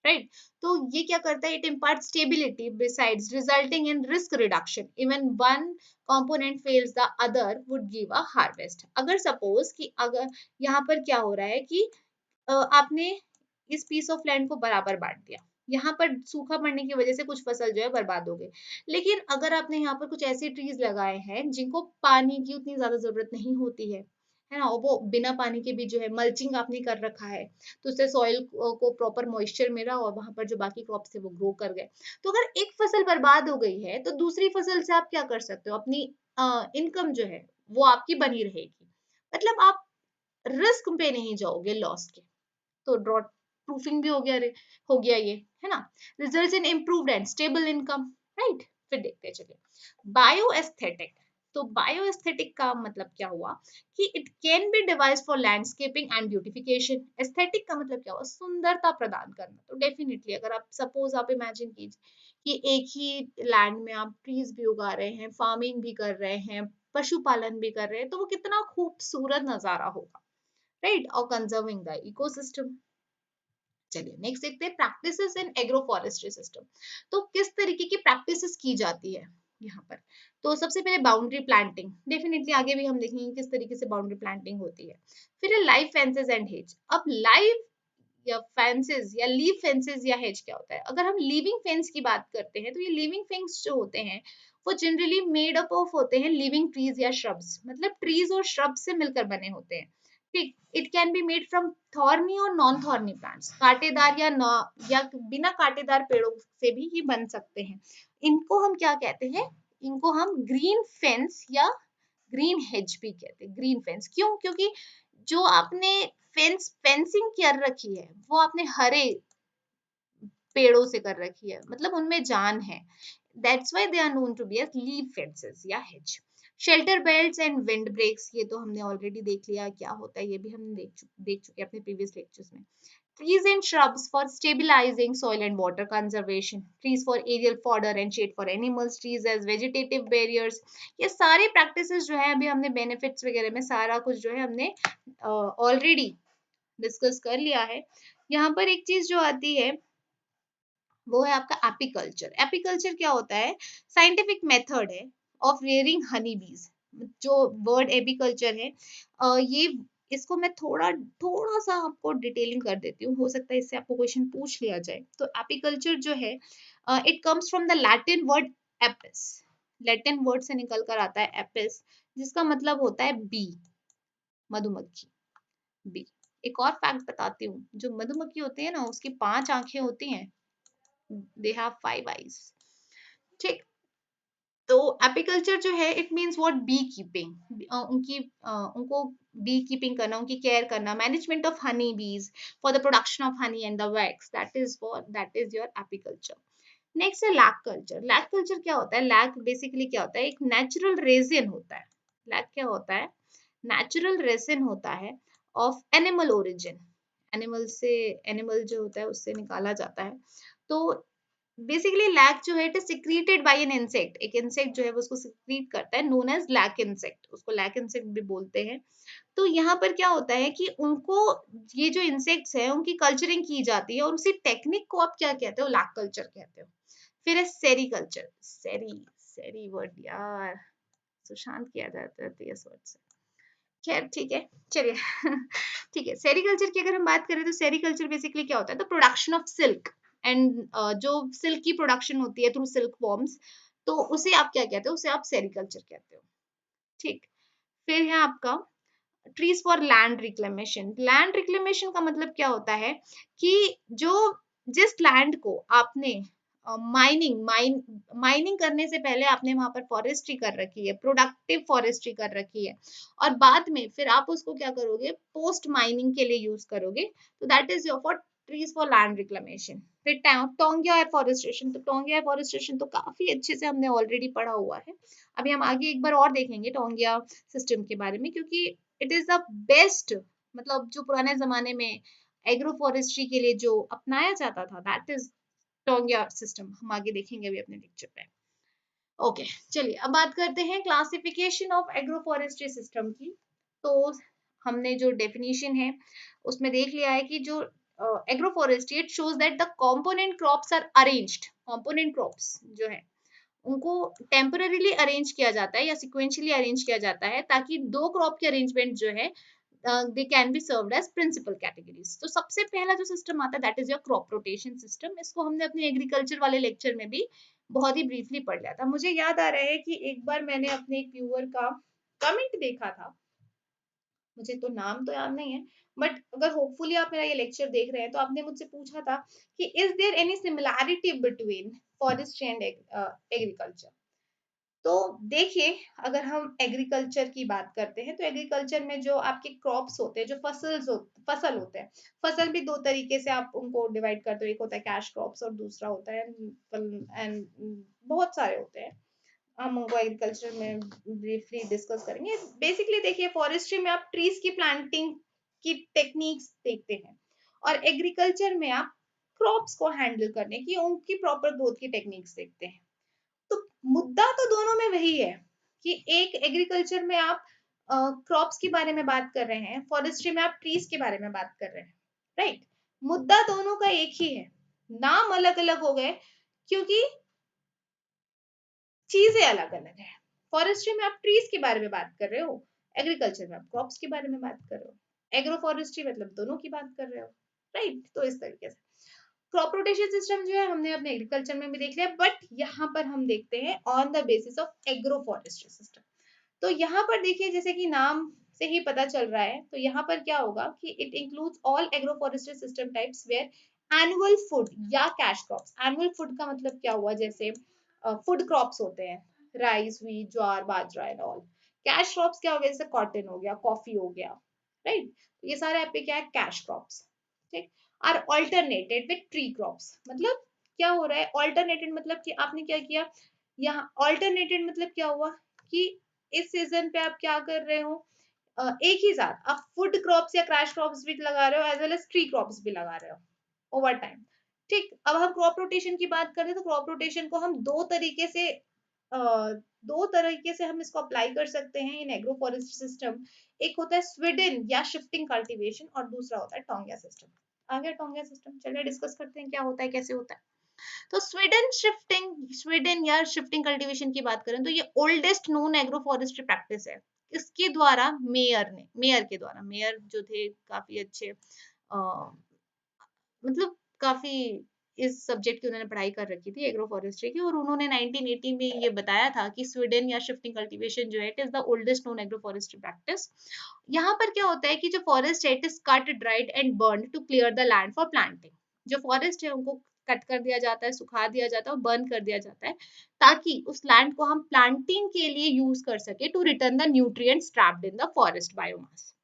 राइट। तो ये क्या करता है, it impart stability besides resulting in risk reduction, even one component fails the other would give a harvest. अगर सपोज कि अगर यहाँ पर क्या हो रहा है कि आपने इस पीस ऑफ लैंड को बराबर बांट दिया, यहाँ पर सूखा पड़ने की वजह से कुछ फसल जो है बर्बाद हो गई, लेकिन अगर आपने यहाँ पर कुछ ऐसे ट्रीज लगाए हैं जिनको पानी की उतनी ज्यादा जरूरत नहीं होती है ना, और वो बिना पानी के भी जो है मल्चिंग आपने कर रखा है, तो उससे सॉइल को प्रॉपर मॉइस्चर मिला और वहां पर जो बाकी क्रॉप्स थे वो ग्रो कर गए। तो अगर एक फसल बर्बाद हो गई है तो दूसरी फसल से आप क्या कर सकते हो, अपनी इनकम जो है वो आपकी बनी रहेगी, मतलब आप रिस्क पे नहीं जाओगे लॉस के। तो ड्रॉट प्रूफिंग भी हो गया हो गया ये, है ना। Results in improved and stable income, right. फिर देखते चलिए बायो एस्थेटिक। तो बायो एस्थेटिक का मतलब क्या हुआ कि it can be device for landscaping and beautification. Aesthetic का मतलब क्या हुआ, सुंदरता प्रदान करना। तो डेफिनेटली अगर आप सपोज आप इमेजिन कीजिए कि एक ही लैंड में आप ट्रीज भी उगा रहे हैं, फार्मिंग भी कर रहे हैं, पशुपालन भी कर रहे हैं, तो वो कितना खूबसूरत नजारा होगा, राइट। और कंजर्विंग द इकोसिस्टम। चलिए नेक्स्ट देखते हैं प्रैक्टिसेस इन एग्रो फॉरेस्ट्री सिस्टम। तो किस तरीके की प्रैक्टिसेस की जाती है यहाँ पर। तो सबसे पहले बाउंड्री प्लांटिंग, डेफिनेटली आगे भी हम देखेंगे किस तरीके से बाउंड्री प्लांटिंग होती है। फिर है लाइव फेंसेस एंड हेज। अब लाइव या फेंसेस या लीव फेंसेस या हेज क्या होता है, अगर हम लिविंग फेंस की बात करते हैं तो ये लिविंग फेंस जो होते हैं वो जनरली मेड अप ऑफ होते हैं लिविंग ट्रीज या श्रब्स, मतलब ट्रीज और श्रब्स से मिलकर बने होते हैं, ठीक। It can be made from thorny और नॉन थॉर्नी प्लांट्स, कांटेदार या बिना कांटेदार पेड़ों से भी ये बन सकते हैं। इनको हम क्या कहते हैं, इनको हम ग्रीन फेंस या ग्रीन हेज भी कहते हैं। ग्रीन फेंस क्यों, क्योंकि जो आपने फेंसिंग कर रखी है वो आपने हरे पेड़ों से कर रखी है, मतलब उनमें जान है। That's why they are known to be as live fences या hedge. Shelter belts and wind breaks, ये तो हमने ऑलरेडी देख लिया क्या होता है, ये भी हमने देख चुके अपने प्रीवियस लेक्चर्स में। Trees and shrubs for stabilizing soil and water conservation. Trees for aerial fodder and shade for animals. Trees as vegetative barriers. ये सारे practices जो है अभी हमने benefits वगैरह में सारा कुछ जो है हमने already डिस्कस कर लिया है। यहाँ पर एक चीज जो आती है वो है आपका एपीकल्चर। एपीकल्चर क्या होता है, साइंटिफिक मेथड है ऑफ रेयरिंग हनी बीज। जो वर्ड एपीकल्चर है ये इसको मैं थोड़ा थोड़ा सा आपको डिटेलिंग कर देती हूँ, हो सकता है इससे आपको क्वेश्चन पूछ लिया जाए। तो एपीकल्चर जो है it comes from the Latin word Apis. Latin word से निकल कर आता है एपिस, जिसका मतलब होता है बी, मधुमक्खी, बी। एक और फैक्ट बताती हूँ, जो मधुमक्खी होती है ना उसकी 5 आंखें होती हैं, दे हैव 5 आईज, ठीक। तो एपिकल्चर जो है it means what, bee keeping, उनको बी कीपिंग करना, उनकी केयर करना, management of honey bees for the production of honey and the wax, that is your apiculture. Next है लैक कल्चर। लैक कल्चर क्या होता है, लैक बेसिकली क्या होता है, एक नेचुरल रेजिन होता है। लैक क्या होता है, नेचुरल रेजिन होता है ऑफ एनिमल ओरिजिन। एनिमल जो होता है उससे निकाला जाता है। तो बेसिकली लैक जो है it is secreted by an insect, एक इंसेक्ट जो है वो उसको सिक्रीट करता है, नोन एज लैक इंसेक्ट, उसको लैक इंसेक्ट भी बोलते हैं। तो यहाँ पर क्या होता है कि उनको, ये जो इंसेक्ट्स है उनकी कल्चरिंग की जाती है और उसी टेक्निक को आप क्या कहते हो, लैक कल्चर कहते हो। फिर है सेरीकल्चर। सेरी वर्ड यार सुशांत किया जाता है इस वर्ड से, खैर ठीक है चलिए ठीक है। सेरीकल्चर की अगर हम बात करें तो सेरीकल्चर बेसिकली क्या होता है, तो प्रोडक्शन ऑफ सिल्क एंड जो सिल्क की प्रोडक्शन होती है थ्रू सिल्क वॉर्म्स, तो उसे आप क्या कहते हो, उसे आप सेरीकल्चर कहते हो, ठीक। फिर है आपका trees for land reclamation. Land reclamation का मतलब क्या होता है कि जो जिस लैंड को आपने माइनिंग करने से पहले आपने वहां पर फॉरेस्ट्री कर रखी है, प्रोडक्टिव फॉरेस्ट्री कर रखी है, और बाद में फिर आप उसको क्या करोगे, पोस्ट माइनिंग के लिए यूज करोगे, तो that is your for trees for land reclamation. फिर टोंगिया एफॉरेस्टेशन। तो टोंगिया एफॉरेस्टेशन तो काफी अच्छे से हमने ऑलरेडी पढ़ा हुआ है, अभी हम आगे एक बार और देखेंगे टोंगिया सिस्टम के बारे में, क्योंकि इट इज द बेस्ट, मतलब जो पुराने जमाने में एग्रो फॉरेस्ट्री के लिए जो अपनाया जाता था, दैट इज टोंगिया सिस्टम। हम आगे देखेंगे अभी अपने लेक्चर पे। ओके चलिए अब बात करते हैं classification of agro forestry system की। तो हमने जो डेफिनेशन है उसमें देख लिया है कि जो agroforestry, it shows that the component crops are arranged, component crops जो है उनको टेम्पररीली अरेंज किया जाता है या सिक्वेंशियली अरेंज किया जाता है, ताकि दो क्रॉप के अरेंजमेंट जो है they can be served as principal categories. तो सबसे पहला जो सिस्टम आता है that is your crop rotation system. इसको हमने अपने एग्रीकल्चर वाले लेक्चर में भी बहुत ही ब्रीफली पढ़ लिया था। मुझे याद आ रहा है कि एक बार मैंने अपने एक व्यूअर का कमेंट देखा था, मुझे तो नाम तो याद नहीं है, बट अगर होपफुली आप मेरा ये लेक्चर देख रहे हैं तो आपने मुझसे पूछा था कि is there any similarity between forestry and agriculture. तो देखिए, अगर हम एग्रीकल्चर की बात करते हैं तो एग्रीकल्चर में जो आपके क्रॉप्स होते हैं, जो फसल होते हैं, फसल भी दो तरीके से आप उनको डिवाइड करते हो, एक होता है कैश क्रॉप्स और दूसरा होता है एंड बहुत सारे होते हैं, हम उनको एग्रीकल्चर में ब्रीफली डिस्कस करेंगे। बेसिकली देखिए, फॉरेस्ट्री में आप ट्रीज की प्लांटिंग की टेक्निक्स देखते हैं और एग्रीकल्चर में आप क्रॉप्स को हैंडल करने की, उनकी प्रॉपर ग्रोथ की टेक्निक्स देखते हैं। तो मुद्दा तो दोनों में वही है कि एक एग्रीकल्चर में आप क्रॉप्स के बारे में बात कर रहे हैं, फॉरेस्ट्री में आप ट्रीज के बारे में बात कर रहे हैं, राइट। मुद्दा दोनों का एक ही है, नाम अलग अलग हो गए क्योंकि चीजें अलग अलग है। फॉरेस्ट्री में आप ट्रीज के बारे में बात कर रहे हो, एग्रीकल्चर में आप क्रॉप्स के बारे में बात कर रहे हो। एग्रो फॉरेस्ट्री मतलब दोनों की बात कर रहे हो, राइट। तो इस तरीके से क्रॉप रोटेशन सिस्टम जो है हमने अपने एग्रीकल्चर में भी देख लिया, बट यहाँ पर हम देखते हैं on the basis of agro forestry system. तो यहाँ पर देखिए, जैसे कि नाम से ही पता चल रहा है, तो यहाँ पर क्या होगा कि it includes all agro forestry system types where annual food या कैश क्रॉप्स। एनुअल फूड का मतलब क्या हुआ, जैसे फूड क्रॉप्स होते हैं, rice, wheat, jowar, bajra and all. Cash crops क्या हो गया, जैसे कॉटन हो गया, कॉफी हो गया, राइट। ये सारे आपके क्या है, कैश क्रॉप्स, ठीक। Are alternated with tree crops. मतलब क्या हो रहा है, ऑल्टरनेटेड मतलब कि आपने क्या किया, यहाँ ऑल्टरनेटेड मतलब क्या हुआ कि इस सीजन पे आप क्या कर रहे हो, एक ही साथ आप फूड क्रॉप्स या क्रैश क्रॉप्स भी लगा रहे हो as well as tree crops भी लगा रहे हो ओवर टाइम, ठीक। अब हम क्रॉप रोटेशन की बात करें तो क्रॉप रोटेशन को हम दो तरीके से हम इसको अप्लाई कर सकते हैं इन एग्रो फॉरेस्ट्री सिस्टम। एक होता है स्वीडन या शिफ्टिंग कल्टीवेशन और दूसरा होता है टोंगा सिस्टम। आ गया टोंगा सिस्टम, चलिए डिस्कस करते हैं क्या होता है, कैसे होता है। तो स्वीडन या शिफ्टिंग कल्टीवेशन की बात करें तो ये oldest known agro forestry practice है। इसके द्वारा मेयर जो थे काफी अच्छे, मतलब काफी इस सब्जेक्ट की उन्होंने पढ़ाई कर रखी थी एग्रो फॉरेस्ट्री की, और उन्होंने 1980 में ये बताया था कि स्वीडन या शिफ्टिंग कल्टीवेशन जो है it is the oldest known agro forestry practice. यहाँ पर क्या होता है कि जो फॉरेस्ट है it is cut, dried and burn to clear the land for planting. जो फॉरेस्ट है उनको कट कर दिया जाता है, सुखा दिया जाता है और बर्न कर दिया जाता है, ताकि उस लैंड को हम प्लांटिंग के लिए यूज कर सके to return the nutrients trapped in the forest biomass.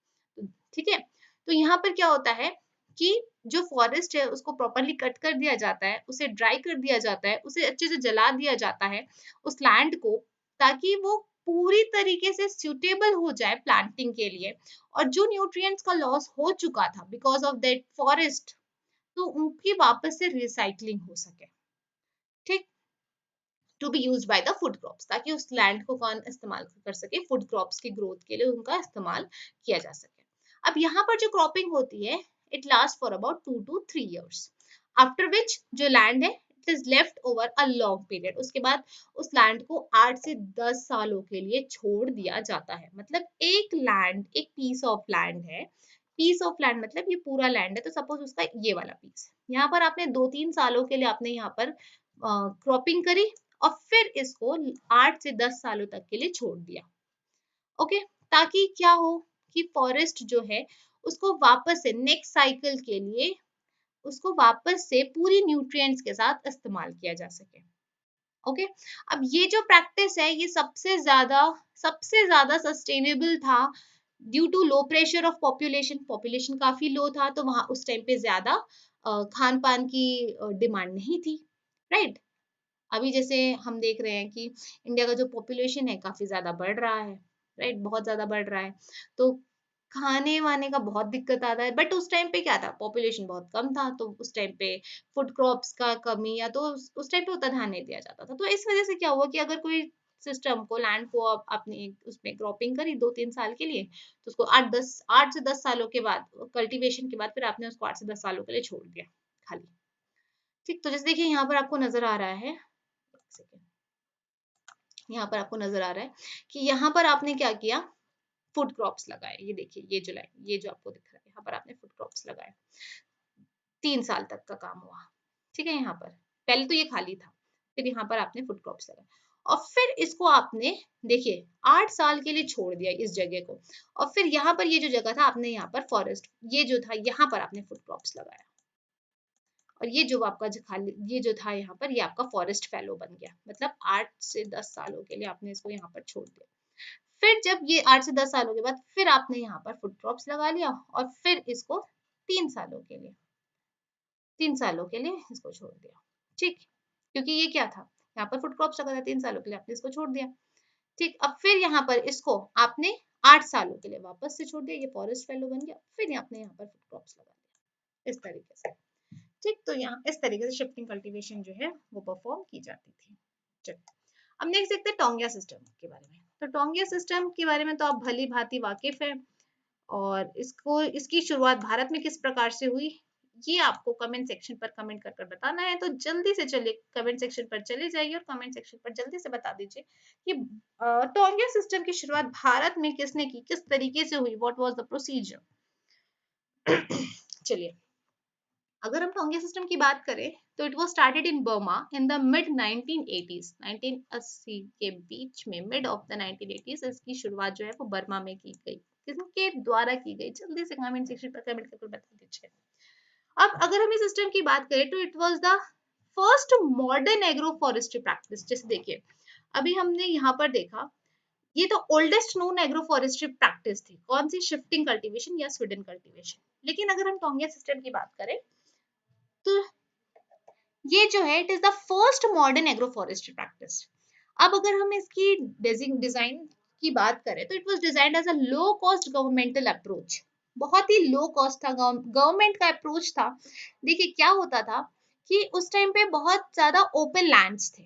ठीक है। तो यहाँ पर क्या होता है कि जो फॉरेस्ट है उसको प्रॉपरली कट कर दिया जाता है, उसे ड्राई कर दिया जाता है, उसे अच्छे से जला दिया जाता है उस लैंड को, ताकि वो पूरी तरीके से सूटेबल हो जाए प्लांटिंग के लिए। और जो न्यूट्रिएंट्स का लॉस हो चुका था बिकॉज ऑफ दैट फॉरेस्ट, तो उनकी वापस से रिसाइकलिंग हो सके, ठीक, to be used by the food crops, ताकि उस लैंड को कौन इस्तेमाल कर सके, फूड क्रॉप्स की ग्रोथ के लिए उनका इस्तेमाल किया जा सके। अब यहाँ पर जो क्रॉपिंग होती है it last for about 2 to 3 years, after which जो लैंड है it is left over a long period. उसके बाद उस लैंड को 8 से 10 सालों के लिए छोड़ दिया जाता है। मतलब एक पीस ऑफ लैंड है, पीस ऑफ लैंड मतलब ये पूरा लैंड है, तो सपोज उसका ये वाला पीस, यहाँ पर आपने 2-3 सालों के लिए आपने यहाँ पर क्रॉपिंग करी और फिर इसको 8 से 10 सालों तक के लिए छोड़ दिया, ओके। ताकि क्या हो कि फॉरेस्ट जो है उसको वापस से नेक्स्ट साइकिल के लिए उसको वापस से पूरी न्यूट्रिएंट्स के साथ इस्तेमाल किया जा सके, ओके। अब ये जो प्रैक्टिस है ये सबसे ज्यादा सस्टेनेबल था due to low pressure of population. Population काफी लो था, तो वहां उस टाइम पे ज्यादा खान पान की डिमांड नहीं थी, राइट। अभी जैसे हम देख रहे हैं कि इंडिया का जो पॉपुलेशन है काफी ज्यादा बढ़ रहा है, राइट, बहुत ज्यादा बढ़ रहा है, तो खाने वाने का बहुत दिक्कत आता है। बट उस टाइम पे क्या था, पॉपुलेशन बहुत कम था, तो उस टाइम पे फूड क्रॉप्स का कमी या तो उस टाइम पे उतना ध्यान नहीं दिया जाता था। तो इस वजह से क्या हुआ कि अगर कोई सिस्टम को, लैंड को अपने उसमें क्रॉपिंग करी 2-3 साल के लिए, तो उसको 8 से 10 सालों के बाद कल्टीवेशन के बाद फिर आपने उसको 8 से 10 सालों के लिए छोड़ दिया खाली। ठीक, तो जैसे देखिए यहाँ पर आपको नजर आ रहा है, यहाँ पर आपको नजर आ रहा है कि यहाँ पर आपने क्या किया, फूड क्रॉप्स लगाए। ये देखिए, ये जो लाइन, ये जो आपको दिख रहा है, यहाँ पर आपने फूड क्रॉप्स लगाए, 3 साल तक का काम हुआ। ठीक है, यहाँ पर पहले तो ये खाली था, फिर यहाँ पर आपने फूड क्रॉप्स लगाए, और फिर इसको आपने देखिए 8 साल के लिए छोड़ दिया इस जगह को, और फिर यहाँ पर ये जो जगह था आपने यहाँ पर फॉरेस्ट, ये जो था यहाँ पर आपने फूड क्रॉप्स लगाया, और ये जो आपका जो खाली ये जो था यहाँ पर, ये आपका फॉरेस्ट फैलो बन गया। मतलब 8 से 10 सालों के लिए आपने इसको यहाँ पर छोड़ दिया। फिर जब ये 8 से 10 सालों के बाद फिर आपने यहाँ पर फूड क्रॉप्स लगा लिया, और फिर इसको 3 सालों के लिए 3 सालों के लिए इसको छोड़ दिया। ठीक, क्योंकि ये क्या था, यहाँ पर फूड क्रॉप्स लगा था 3 सालों के लिए, आपने इसको छोड़ दिया। ठीक, अब फिर यहाँ पर इसको आपने 8 सालों के लिए वापस से छोड़ दिया, ये फॉरेस्ट फैलो बन गया, फिर आपने यहाँ पर फूड क्रॉप्स लगा दिया इस तरीके से। ठीक, तो यहाँ इस तरीके से शिफ्टिंग कल्टीवेशन जो है वो परफॉर्म की जाती थी। चलिए, अब नेक्स्ट देखते हैं टोंगिया सिस्टम के बारे में। तो टोंगिया सिस्टम के बारे में तो आप भली भांति वाकिफ है, और इसको इसकी शुरुआत भारत में किस प्रकार से हुई, ये आपको कमेंट सेक्शन पर कमेंट कर बताना है। तो जल्दी से चलिए कमेंट सेक्शन पर चले जाइए और कमेंट सेक्शन पर जल्दी से बता दीजिए कि टोंगिया सिस्टम की शुरुआत भारत में किसने की, किस तरीके से हुई, व्हाट वाज द प्रोसीजर। चलिए, अगर हम टोंगिया सिस्टम की बात करें तो it was started in Burma in the mid 1980s, 1980 के बीच में, मिड ऑफ द 1980s इसकी शुरुआत जो है वो बर्मा में की गई। किसके द्वारा की गई, जल्दी से कमेंट सेक्शन पर कमेंट करके बता दीजिए। अब अगर हम इस सिस्टम की बात करें तो it was the first modern agro forestry practice. जैसे देखिए, अभी हमने यहाँ पर देखा, ये तो oldest known agro forestry practice थी, कौन सी, शिफ्टिंग कल्टीवेशन या स्वीडन कल्टीवेशन। लेकिन अगर हम टोंगिया सिस्टम की बात करें तो ये जो है it is the first modern agro forestry practice. अब अगर हम इसकी डिजाइन की बात करें तो it was designed as a low cost governmental approach. बहुत ही लो कॉस्ट था, गवर्नमेंट का अप्रोच था। देखिए क्या होता था कि उस टाइम पे बहुत ज्यादा ओपन लैंड्स थे।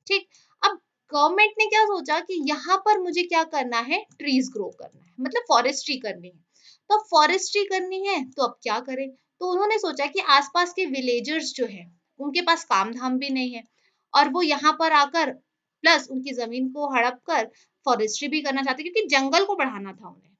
ठीक, अब गवर्नमेंट ने क्या सोचा कि यहाँ पर मुझे क्या करना है, ट्रीज ग्रो करना है, मतलब फॉरेस्ट्री करनी है। तो अब फॉरेस्ट्री करनी है तो अब क्या करें, तो उन्होंने सोचा कि आसपास के विलेजर्स जो है उनके पास काम धाम भी नहीं है, और वो यहाँ पर आकर प्लस उनकी जमीन को हड़प कर फॉरेस्ट्री भी करना चाहते, क्योंकि जंगल को बढ़ाना था उन्हें,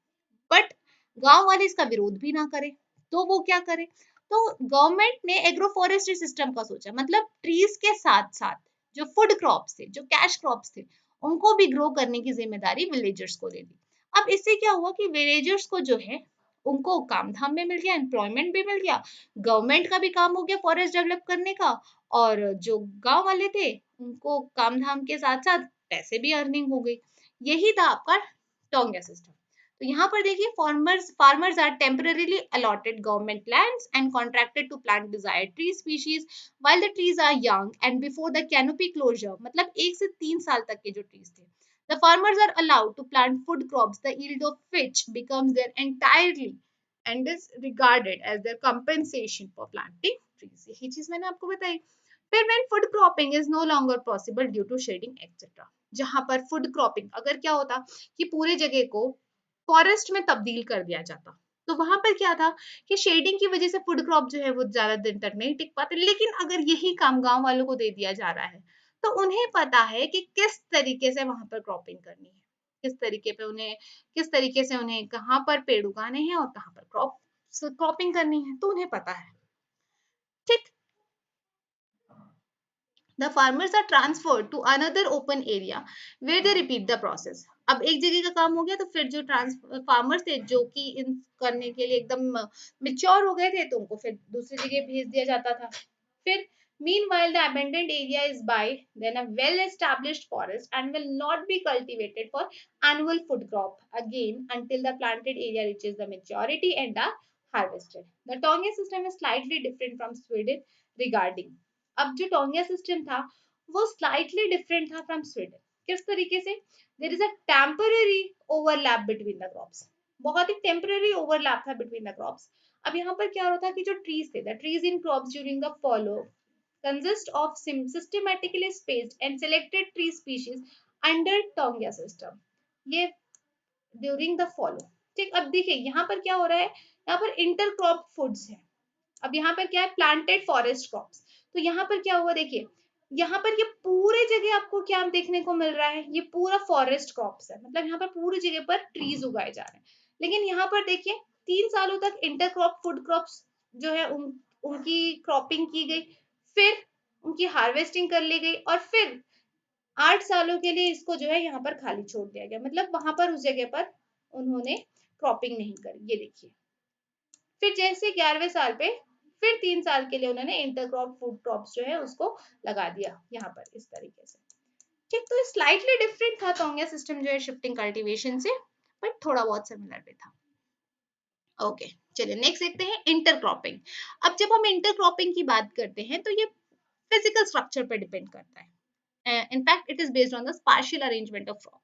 बट गांव वाले इसका विरोध भी ना करे, तो वो क्या करे, तो गवर्नमेंट ने एग्रो फॉरेस्ट्री सिस्टम का सोचा, मतलब ट्रीज के साथ साथ जो फूड क्रॉप्स थे, जो कैश क्रॉप्स थे, उनको भी ग्रो करने की जिम्मेदारी विलेजर्स को दे दी। अब इससे क्या हुआ कि विलेजर्स को जो है उनको काम धाम में मिल गया, एम्प्लॉयमेंट भी मिल गया, गवर्नमेंट का भी काम हो गया फॉरेस्ट डेवलप करने का, और जो गांव वाले थे उनको काम धाम के साथ साथ पैसे भी अर्निंग हो गई। यही था आपका टोंगिया सिस्टम। तो यहाँ पर देखिए, farmers are temporarily allotted government lands and contracted to plant desired tree species while the trees are young and before the canopy closure, मतलब 1 से 3 साल तक के जो trees थे, the farmers are allowed to plant food crops the yield of which becomes their entirely and is regarded as their compensation for planting trees। यही चीज मैंने आपको बताई। फिर when food cropping is no longer possible due to shading etc, जहां पर food cropping अगर क्या होता कि पूरे जगह को फॉरेस्ट में तब्दील कर दिया जाता, तो वहां पर क्या था कि शेडिंग की वजह से फूड क्रॉप जो है वो ज्यादा दिन तक नहीं टिक पाते। लेकिन अगर यही काम गांव वालों को दे दिया जा रहा है तो उन्हें पता है कि किस तरीके से वहां पर क्रॉपिंग करनी है, किस तरीके से उन्हें कहाँ पर पेड़ उगाने हैं और कहाँ पर क्रॉपिंग करनी है, तो उन्हें पता है। ठीक, the farmers are transferred to another open area where they repeat the process। अब एक जगह का काम हो गया तो फिर जो फार्मर्स थे जो कि इन करने के लिए एकदम मिच्योर हो गए थे, तो उनको फिर दूसरी जगह भेज दिया जाता था। फिर meanwhile the abandoned area is by then a well established forest and will not be cultivated for annual food crop again until the planted area reaches the maturity and are harvested। The Tonga system is slightly different from Sweden regarding, अब जो taungya system था वो slightly different था from swidden. किस तरीके से, there is a temporary overlap between the crops, बहुत ही टेम्पररी ओवरलैप था बिटवीन द क्रॉप्स। अब यहाँ पर क्या होता था कि जो ट्रीज थे, the trees in crops during the fallow consist of systematically spaced and selected tree species under taungya system, ये ड्यूरिंग द फॉलो। ठीक, अब देखिए यहाँ पर क्या हो रहा है, यहाँ पर इंटरक्रॉप फूड्स है। अब यहाँ पर क्या है, प्लांटेड फॉरेस्ट क्रॉप्स। तो यहाँ पर क्या हुआ, देखिए यहाँ पर ये पूरे जगह आपको क्या देखने को मिल रहा है, ये पूरा फॉरेस्ट क्रॉप्स है, मतलब यहाँ पर पूरी जगह पर ट्रीज उगाए जा रहे हैं। लेकिन यहाँ पर देखिए 3 सालों तक इंटरक्रॉप फूड क्रॉप्स जो है उनकी क्रॉपिंग की गई, फिर उनकी हार्वेस्टिंग कर ली गई, और फिर 8 सालों के लिए इसको जो है यहाँ पर खाली छोड़ दिया गया, मतलब वहां पर उस जगह पर उन्होंने क्रॉपिंग नहीं करी। ये देखिए, फिर जैसे 11वें साल पे फिर 3 साल के लिए उन्होंने इंटरक्रॉप फूड क्रॉप्स जो है उसको लगा दिया यहाँ पर इस तरीके से। ठीक, तो स्लाइटली डिफरेंट था टोंगिया सिस्टम जो है शिफ्टिंग कल्टीवेशन से, बट थोड़ा बहुत सिमिलर भी था। ओके, चलिए नेक्स्ट देखते हैं इंटरक्रॉपिंग। अब जब हम इंटरक्रॉपिंग की बात करते हैं तो ये फिजिकल स्ट्रक्चर पे डिपेंड करता है। in fact it is based on the spatial arrangement of crop।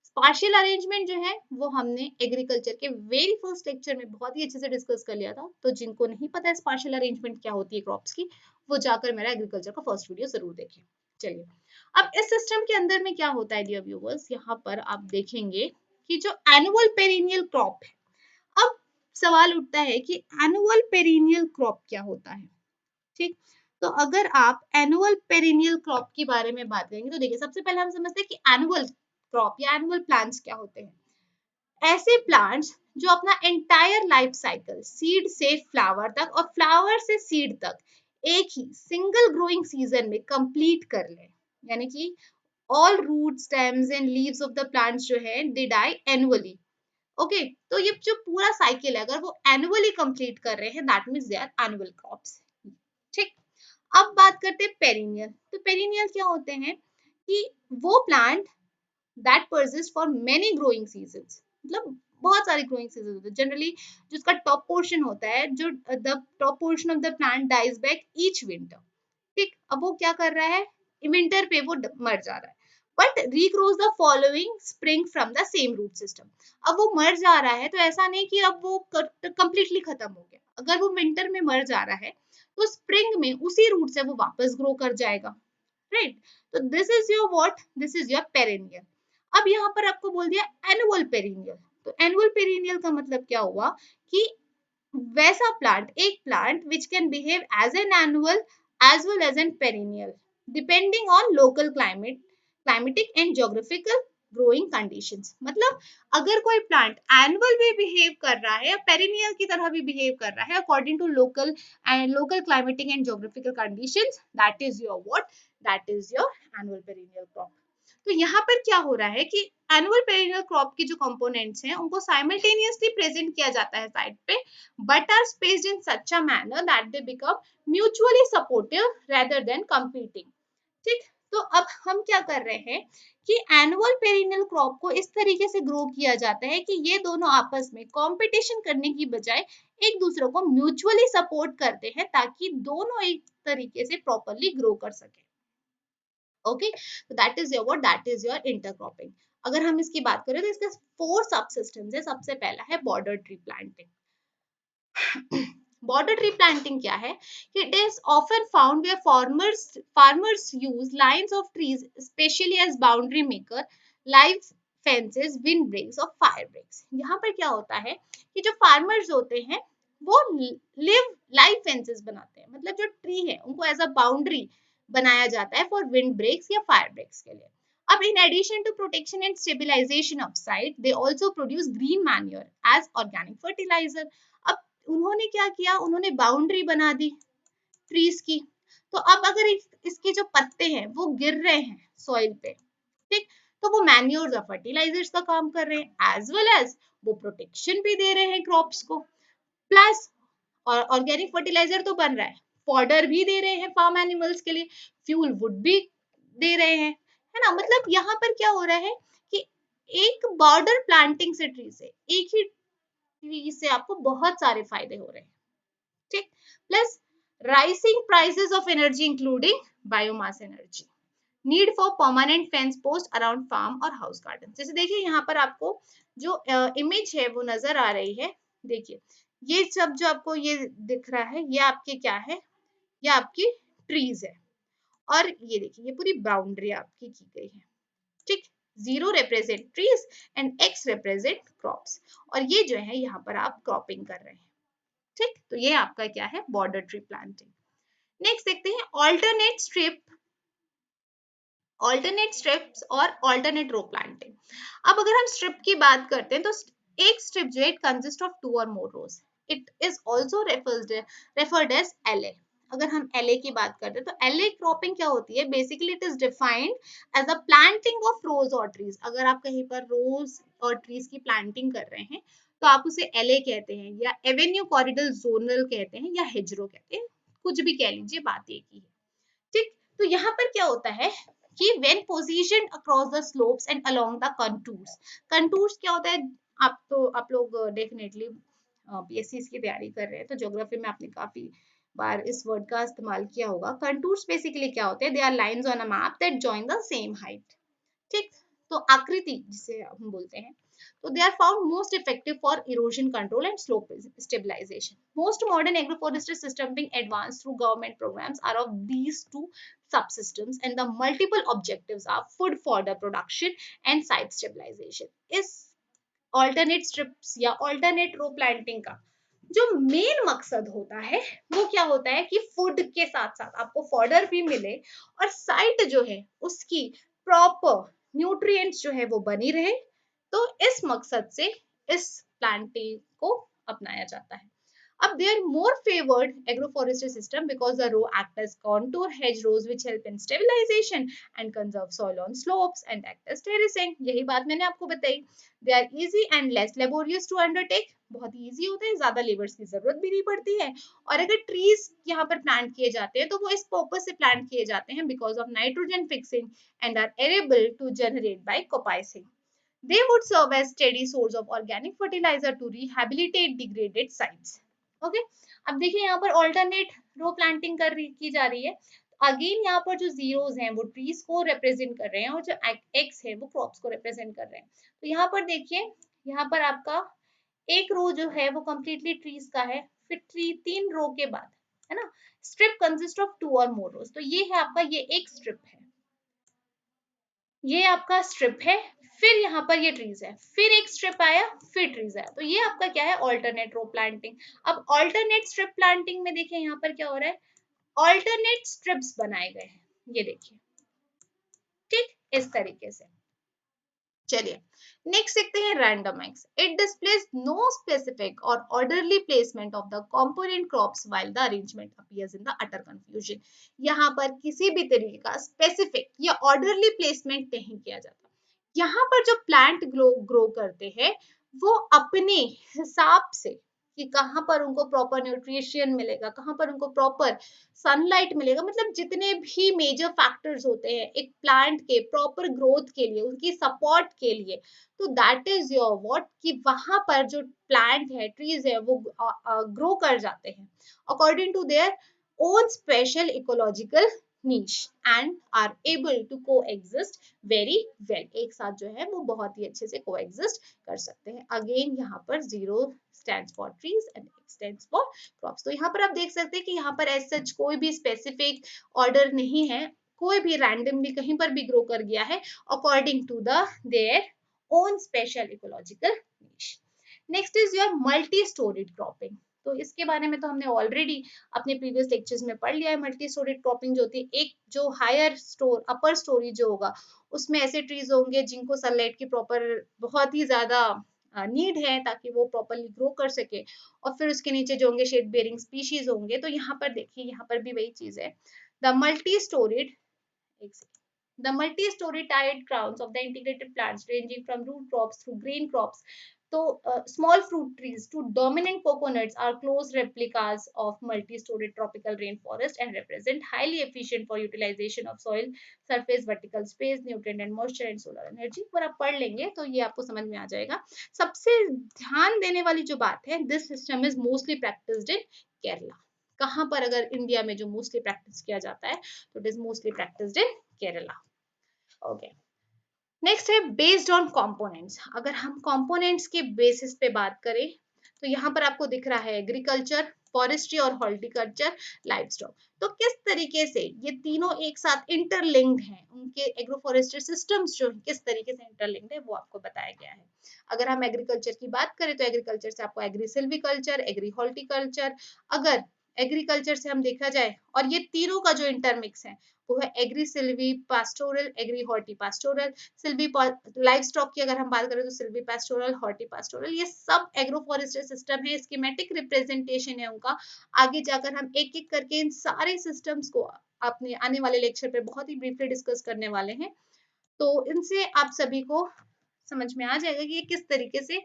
Spatial arrangement जो है वो हमने एग्रीकल्चर के वेरी फर्स्ट लेक्चर में बहुत ही अच्छे से डिस्कस कर लिया था, तो जिनको नहीं पता है स्पार्शियल अरेंजमेंट क्या होती है क्रॉप्स की, वो जाकर मेरा एग्रीकल्चर का फर्स्ट वीडियो जरूर देखें। चलिए, अब इस सिस्टम के अंदर में क्या होता है डियर व्यूअर्स, यहाँ पर आप देखेंगे कि जो एनुअल पेरिनियल क्रॉप है। अब सवाल उठता है कि एनुअल पेरिनियल क्रॉप क्या होता है। ठीक, तो अगर आप एनुअल पेरिनियल क्रॉप के बारे में बात करेंगे तो देखिए सबसे पहले हम समझते हैं कि एनुअल क्रॉप या एनुअल प्लांट्स क्या होते हैं। ऐसे प्लांट्स जो अपना एंटायर लाइफ साइकिल सीड से फ्लावर तक और फ्लावर से सीड तक एक ही सिंगल ग्रोइंग सीजन में कंप्लीट कर ले, यानी कि all root stems and leaves of the plants जो है दे डाई एनुअली। ओके, तो ये जो पूरा साइकिल है अगर वो एनुअली कंप्लीट कर रहे हैं that means they are annual crops. ठीक, अब बात करते हैं पेरिनियल। तो पेरिनियल क्या होते हैं कि वो plant that persist for many growing seasons, मतलब बहुत सारे ग्रोइंग सीजन होते हैं। जनरली जिसका टॉप पोर्शन होता है, जो the top portion of the plant dies back each winter. ठीक, अब वो क्या कर रहा है, विंटर पे वो मर जा रहा है, but regrows the following spring from the same root system. अब वो मर जा रहा है तो ऐसा नहीं कि अब वो कंप्लीटली खत्म हो गया। अगर वो विंटर में मर जा रहा है तो स्प्रिंग में उसी रूट से वो वापस ग्रो कर जाएगा, राइट। तो this is your what, this is your perennial. अब यहाँ पर आपको बोल दिया एनुअल पेरिनियल। तो एनुअल पेरिनियल का मतलब क्या हुआ कि वैसा प्लांट, एक plant which can behave as an annual as well as an perennial depending on local climatic and geographical growing conditions। मतलब अगर कोई प्लांट एनुअल भी बिहेव कर रहा है या पेरिनियल की तरह भी बिहेव कर रहा है according to local climatic and geographical conditions, that is your what, that is your annual perennial crop. तो यहाँ पर क्या हो रहा है कि एनुअल पेरिनियल क्रॉप के जो कंपोनेंट्स हैं उनको साइमल्टेनियसली प्रेजेंट किया जाता है साइड पे, but are spaced in such a manner that they become mutually supportive rather than competing. ठीक, तो अब हम क्या कर रहे हैं कि एनुअल पेरिनियल क्रॉप को इस तरीके से ग्रो किया जाता है कि ये दोनों आपस में कंपटीशन करने की बजाय एक दूसरे को म्यूचुअली सपोर्ट करते हैं ताकि दोनों एक तरीके से प्रॉपरली ग्रो कर सके। ओके, तो that is your what, that is your intercropping. अगर हम इसकी बात करें तो इसके 4 सब सिस्टम्स है। सबसे पहला है border tree planting. Border tree planting क्या है? It is often found where farmers use lines of trees, especially as boundary maker, live fences, wind breaks और fire breaks। यहाँ पर क्या होता है कि जो farmers होते हैं वो live fences बनाते हैं, मतलब जो ट्री है उनको एज अ बाउंड्री बनाया जाता है फॉर विंड ब्रेक्स या फायर ब्रेक्स के लिए। अब in addition to protection and stabilization of site, they also produce green manure as organic fertilizer। अब उन्होंने क्या किया, उन्होंने बाउंड्री बना दी ट्रीज की, तो अब अगर इसके जो पत्ते हैं वो गिर रहे हैं सॉइल पे, ठीक, तो वो मैन्योर्स और फर्टिलाइजर्स का काम कर रहे हैं, एज वेल एज वो प्रोटेक्शन भी दे रहे हैं क्रॉप्स को, प्लस और ऑर्गेनिक फर्टिलाइजर तो बन रहा है, फॉडर भी दे रहे हैं फार्म एनिमल्स के लिए, फ्यूल वुड भी दे रहे हैं, है ना। मतलब यहाँ पर क्या हो रहा है कि एक बॉर्डर प्लांटिंग से ट्री से, एक ही ट्री से आपको बहुत सारे फायदे हो रहे हैं। ठीक, plus rising prices of energy including biomass energy, need for permanent fence post around farm और हाउस गार्डन। जैसे देखिए यहाँ पर आपको जो इमेज है वो नजर आ रही है, देखिए ये सब जो आपको ये दिख रहा है ये आपके क्या है, ये आपकी ट्रीज है, और ये देखिए ये पूरी बाउंड्री आपकी की गई है। ठीक, 0 represent trees and x represent crops, और ये जो है यहाँ पर आप क्रॉपिंग कर रहे हैं। ठीक, तो ये आपका क्या है, बॉर्डर ट्री प्लांटिंग। नेक्स्ट देखते हैं ऑल्टरनेट स्ट्रिप्स और ऑल्टरनेट रो प्लांटिंग। अब अगर हम स्ट्रिप की बात करते हैं तो एक स्ट्रिप जो है, इट कंसिस्ट ऑफ 2 और more rows, it is also referred as LA. अगर हम एलए की बात करते हैं तो एलए क्रॉपिंग क्या होती है, basically it is defined as a planting of rows और ट्रीज। अगर आप कहीं पर रोज और ट्रीज की प्लांटिंग कर रहे हैं तो आप उसे एलए कहते हैं, या एवेन्यू कॉरिडोर जोनल कहते हैं, या हेजरो कहते हैं, कुछ भी कह लीजिए, बात एक ही है। ठीक, तो यहाँ पर क्या होता है कि when positioned across the slopes and along the contours क्या होता है, आप लोग डेफिनेटली पीएससी की तैयारी कर रहे हैं तो ज्योग्राफी में आपने काफी बार इस वर्ड का इस्तेमाल किया होगा। कंटूर्स बेसिकली क्या होते हैं, they are lines on a map that join the same height. ठीक, तो आकृति जिसे हम बोलते हैं, तो they are found most effective for erosion control and slope stabilization. Most modern agroforestry systems being advanced through government programs are of these two subsystems, and the multiple objectives are food fodder production and site stabilization. इस alternate strips या alternate row planting का जो main मकसद होता है वो क्या होता है कि फूड के साथ साथ आपको फॉडर भी मिले और साइट जो है उसकी प्रॉपर न्यूट्रिएंट्स जो है वो बनी रहे। तो इस मकसद से इस प्लांटिंग को अपनाया जाता है। अब they are more favored agroforestry system because the row act as contour hedgerows which help in stabilization and conserve soil on slopes and act as terracing। यही बात मैंने आपको बताई। They are easy and less laborious to undertake। बहुत easy होते हैं, ज्यादा labours की जरूरत भी नहीं पड़ती है। और अगर ट्रीज यहाँ पर प्लांट किए जाते हैं तो वो इस पर्पज से प्लांट किए जाते हैं because of nitrogen fixing and are able to generate by coppicing. They would serve as steady source of organic fertilizer to rehabilitate degraded sites। Okay, अब देखिए यहाँ पर ऑल्टरनेट रो प्लांटिंग की जा रही है। अगेन यहाँ पर जो जीरोस हैं वो ट्रीज को रिप्रेजेंट कर रहे हैं और जो एक्स है वो क्रॉप्स को रिप्रेजेंट कर रहे हैं। तो यहाँ पर देखिए, यहाँ पर आपका एक रो जो है वो कंप्लीटली ट्रीज का है, फिर 3 रो के बाद, है ना, स्ट्रिप कंसिस्ट ऑफ 2 और मोर रोज। तो ये है आपका, ये एक स्ट्रिप है, ये आपका स्ट्रिप है, फिर यहाँ पर ये ट्रीज है, फिर एक स्ट्रिप आया, फिर ट्रीज आया। तो ये आपका क्या है, ऑल्टरनेट रो प्लांटिंग। अब ऑल्टरनेट स्ट्रिप प्लांटिंग में देखिए यहाँ पर क्या हो रहा है, ऑल्टरनेट स्ट्रिप्स बनाए गए हैं, ये देखिए। ठीक, इस तरीके से। चलिए नेक्स्ट देखते हैं random x. It displays no specific और orderly placement of the component crops while the arrangement appears in the utter confusion. यहाँ पर किसी भी तरीके का स्पेसिफिक या ऑर्डरली प्लेसमेंट नहीं किया जाता। यहाँ पर जो प्लांट ग्रो करते हैं वो अपने हिसाब से कि कहाँ पर उनको प्रॉपर न्यूट्रिशन मिलेगा, कहाँ पर उनको प्रॉपर सनलाइट मिलेगा, मतलब जितने भी मेजर फैक्टर्स होते हैं एक प्लांट के प्रॉपर ग्रोथ के लिए, उनकी सपोर्ट के लिए, तो दैट इज योर व्हाट, कि वहां पर जो प्लांट है, ट्रीज है, वो ग्रो कर जाते हैं according to their own special ecological niche and are able to coexist very well। एक साथ जो है वो बहुत ही अच्छे से coexist कर सकते हैं। अगेन यहाँ पर 0 stands for trees and X stands for crops। तो यहाँ पर आप देख सकते हैं कि यहाँ पर as such कोई भी स्पेसिफिक ऑर्डर नहीं है, कोई भी रैंडमली कहीं पर भी ग्रो कर गया है according to the their own special ecological niche। Next is your multi storied cropping. तो इसके बारे में तो हमने ऑलरेडी अपने प्रीवियस लेक्चर्स में पढ़ लिया है। मल्टी स्टोरीड क्रॉपिंग जो होती है, एक जो हायर स्टोर अपर स्टोरी जो होगा उसमें ऐसे ट्रीज होंगे जिनको सनलाइट की प्रॉपर बहुत ही ज्यादा नीड है ताकि वो प्रॉपरली ग्रो कर सके, और फिर उसके नीचे जो होंगे शेड बेयरिंग स्पीशीज होंगे। तो यहाँ पर देखिए, यहाँ पर भी वही चीज है, the multi storeyed the multi-story tied crowns of the integrated plants ranging from root crops through grain crops to small fruit trees to dominant coconuts are close replicas of multi-story tropical rainforest and represent highly efficient for utilization of soil surface, vertical space, nutrient and moisture and solar energy। पर आप पढ़ लेंगे तो ये आपको समझ में आ जाएगा। सबसे ध्यान देने वाली जो बात है, this system is mostly practised in Kerala. कहाँ पर अगर इंडिया में जो मोस्टली प्रैक्टिस किया जाता है तो it is mostly practised in Kerala. Okay, next है बेस्ड ऑन कंपोनेंट्स। अगर हम कंपोनेंट्स के बेसिस पे बात करें तो यहाँ पर आपको दिख रहा है एग्रीकल्चर, फॉरेस्ट्री और हॉर्टिकल्चर, लाइवस्टॉक। तो किस तरीके से ये तीनों एक साथ इंटरलिंक्ड हैं, उनके एग्रो फॉरेस्ट्री सिस्टम्स जो किस तरीके से इंटरलिंक्ड है वो आपको बताया गया है। अगर हम एग्रीकल्चर की बात करें तो एग्रीकल्चर से आपको एग्री सिल्वीकल्चर, एग्री हॉर्टिकल्चर, अगर एग्रीकल्चर से हम देखा जाए, और ये तीनों का जो इंटरमिक्स है वो है agri silvi pastoral, agri horti pastoral, silvi livestock की अगर हम बात करें तो सिल्वी पास्टोरल, हॉर्टी पास्टोरल, ये सब एग्रो फॉरेस्ट्री सिस्टम है, स्कीमेटिक रिप्रेजेंटेशन है उनका। आगे जाकर हम एक एक करके इन सारे सिस्टम्स को अपने आने वाले लेक्चर पे बहुत ही ब्रीफली डिस्कस करने वाले हैं। तो इनसे आप सभी को समझ में आ जाएगा कि ये किस तरीके से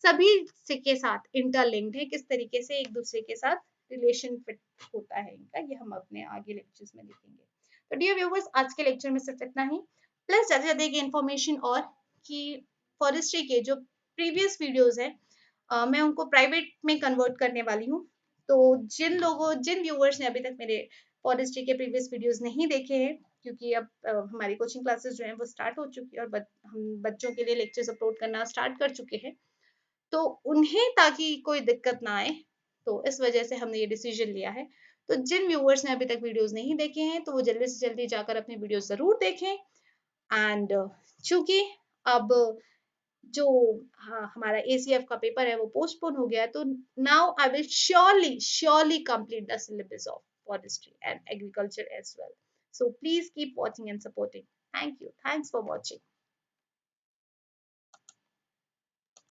सभी से के साथ इंटरलिंक्ड है, किस तरीके से एक दूसरे के साथ रिलेशन फिट होता है इनका, ये हम अपने आगे लेक्चर्स में देखेंगे। तो डियर व्यूवर्स, आज के लेक्चर में सिर्फ इतना ही। प्लस ज्यादा से ज्यादा की इन्फॉर्मेशन और कि फॉरेस्ट्री के जो प्रीवियस वीडियोस है मैं उनको प्राइवेट में कन्वर्ट करने वाली हूँ। तो जिन व्यूवर्स ने अभी तक मेरे फॉरेस्ट्री के प्रीवियस वीडियोस नहीं देखे हैं, क्योंकि अब हमारी कोचिंग क्लासेस जो हैं वो स्टार्ट हो चुकी है और हम बच्चों के लिए लेक्चर्स अपलोड करना स्टार्ट कर चुके हैं, तो उन्हें ताकि कोई दिक्कत ना आए, तो इस वजह से हमने ये डिसीजन लिया है। तो जिन व्यूअर्स ने अभी तक वीडियोस नहीं देखे हैं तो वो जल्दी से जल्दी जाकर अपने वीडियोस जरूर देखें। एंड चूंकि अब जो हमारा एसीएफ का पेपर है वो पोस्टपोन हो गया, तो now I will surely surely complete the syllabus of forestry and agriculture as well. So please keep watching and supporting. Thank you. Thanks for watching.